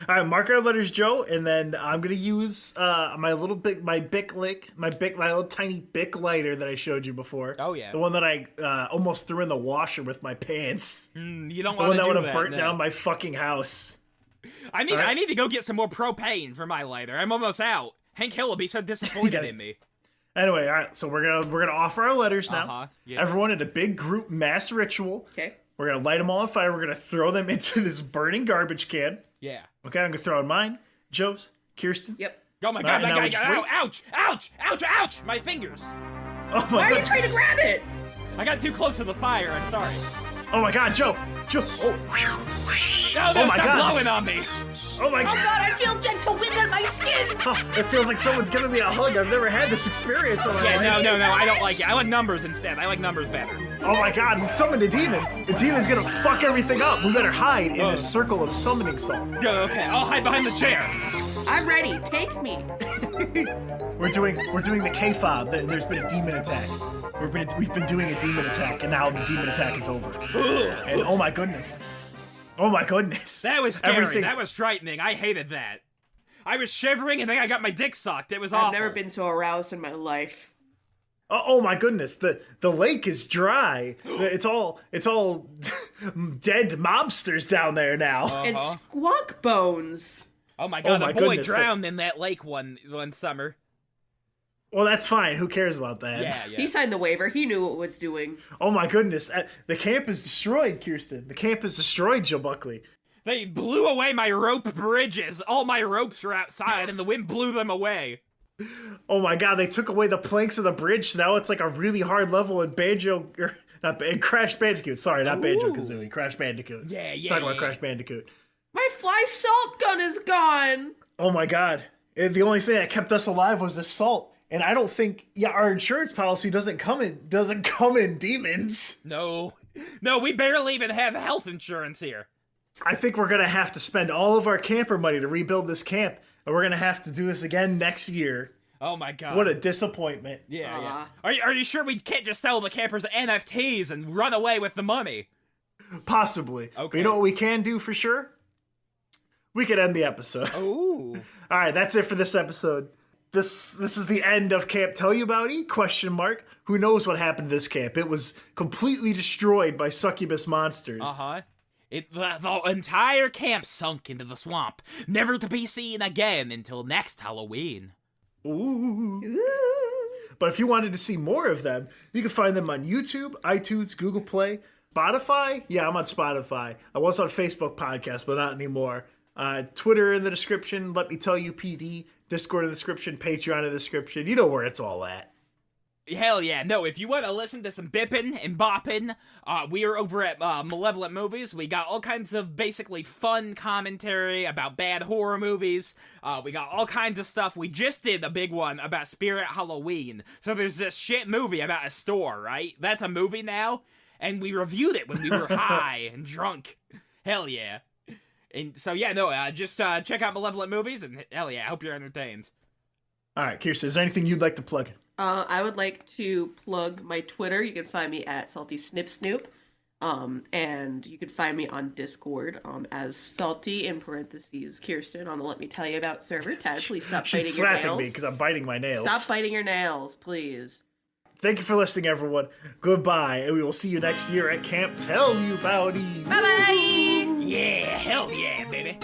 All right, mark our letters, Joe, and then I'm gonna use my little little tiny Bic lighter that I showed you before. Oh yeah, the one that I almost threw in the washer with my pants. You don't want to do that. The one that would have burnt down my fucking house. I need to go get some more propane for my lighter. I'm almost out. Hank Hill will be so disappointed in me. Anyway, all right, so we're gonna offer our letters now. Yeah. Everyone in a big group mass ritual. Okay. We're gonna light them all on fire. We're gonna throw them into this burning garbage can. Yeah. Okay, I'm gonna throw in mine, Joe's, Kirsten's. Yep. Oh my god, All right, ouch, ouch, ouch, ouch, my fingers. Oh my Why are god. you trying to grab it? I got too close to the fire. I'm sorry. Oh my god, Joe. Joe. Oh, No, no, Oh my stop God. blowing on me. oh my Oh god. god, I feel gentle wind on my skin! Oh, it feels like someone's giving me a hug. I've never had this experience in my Yeah, life. no, I don't like it. I like numbers instead. I like numbers better. Oh my god, we summoned a demon. The demon's gonna fuck everything up. We better hide in this circle of summoning salt. Yo, okay, I'll hide behind the chair. I'm ready, take me. We're doing the K-fob. There's been a demon attack. We've been doing a demon attack, and now the demon attack is over. And oh my goodness. Oh my goodness. That was scary. Everything- That was frightening. I hated that. I was shivering and then I got my dick sucked. It was awful. I've never been so aroused in my life. Oh my goodness. The lake is dry. It's all dead mobsters down there now. And squawk bones. Oh my god, my a boy goodness, drowned in that lake one summer. Well, that's fine. Who cares about that? Yeah. He signed the waiver, he knew what it was doing. Oh my goodness. The camp is destroyed, Kirsten. The camp is destroyed, Joe Buckley. They blew away my rope bridges. All my ropes were outside and the wind blew them away. Oh my god, they took away the planks of the bridge, so now it's like a really hard level in in Crash Bandicoot. Sorry, not Banjo-Kazooie. Crash Bandicoot. Yeah. Talking about Crash Bandicoot. My fly salt gun is gone! Oh my god. The only thing that kept us alive was the salt. And I don't think our insurance policy doesn't come in demons. No, we barely even have health insurance here. I think we're gonna have to spend all of our camper money to rebuild this camp, and we're gonna have to do this again next year. Oh my god. What a disappointment. Yeah. Are you sure we can't just sell the campers NFTs and run away with the money? Possibly. Okay. But you know what we can do for sure? We could end the episode. Ooh. All right, that's it for this episode. This is the end of Camp Tell You Abouty? Question mark. Who knows what happened to this camp? It was completely destroyed by succubus monsters. The entire camp sunk into the swamp, never to be seen again until next Halloween. Ooh. But if you wanted to see more of them, you can find them on YouTube, iTunes, Google Play, Spotify. Yeah, I'm on Spotify. I was on Facebook Podcast, but not anymore. Twitter in the description. Let me tell you, PD. Discord in the description. Patreon in the description. You know where it's all at. Hell yeah. No, if you want to listen to some bippin' and boppin', we are over at Malevolent Movies. We got all kinds of basically fun commentary about bad horror movies. We got all kinds of stuff. We just did a big one about Spirit Halloween. So there's this shit movie about a store, right? That's a movie now. And we reviewed it when we were high and drunk. Hell yeah. And so yeah, no, just check out Malevolent Movies, and hell yeah, I hope you're entertained. All right, Kirsten, is there anything you'd like to plug? I would like to plug my Twitter. You can find me at Salty Snip Snoop. And you can find me on Discord as Salty in parentheses Kirsten on the Let Me Tell You About server. Tad, please stop biting She's your slapping nails. me because I'm biting my nails. Stop biting your nails, please. Thank you for listening, everyone. Goodbye, and we will see you next year at Camp Tell You Abouty. Bye-bye! Yeah, hell yeah, baby.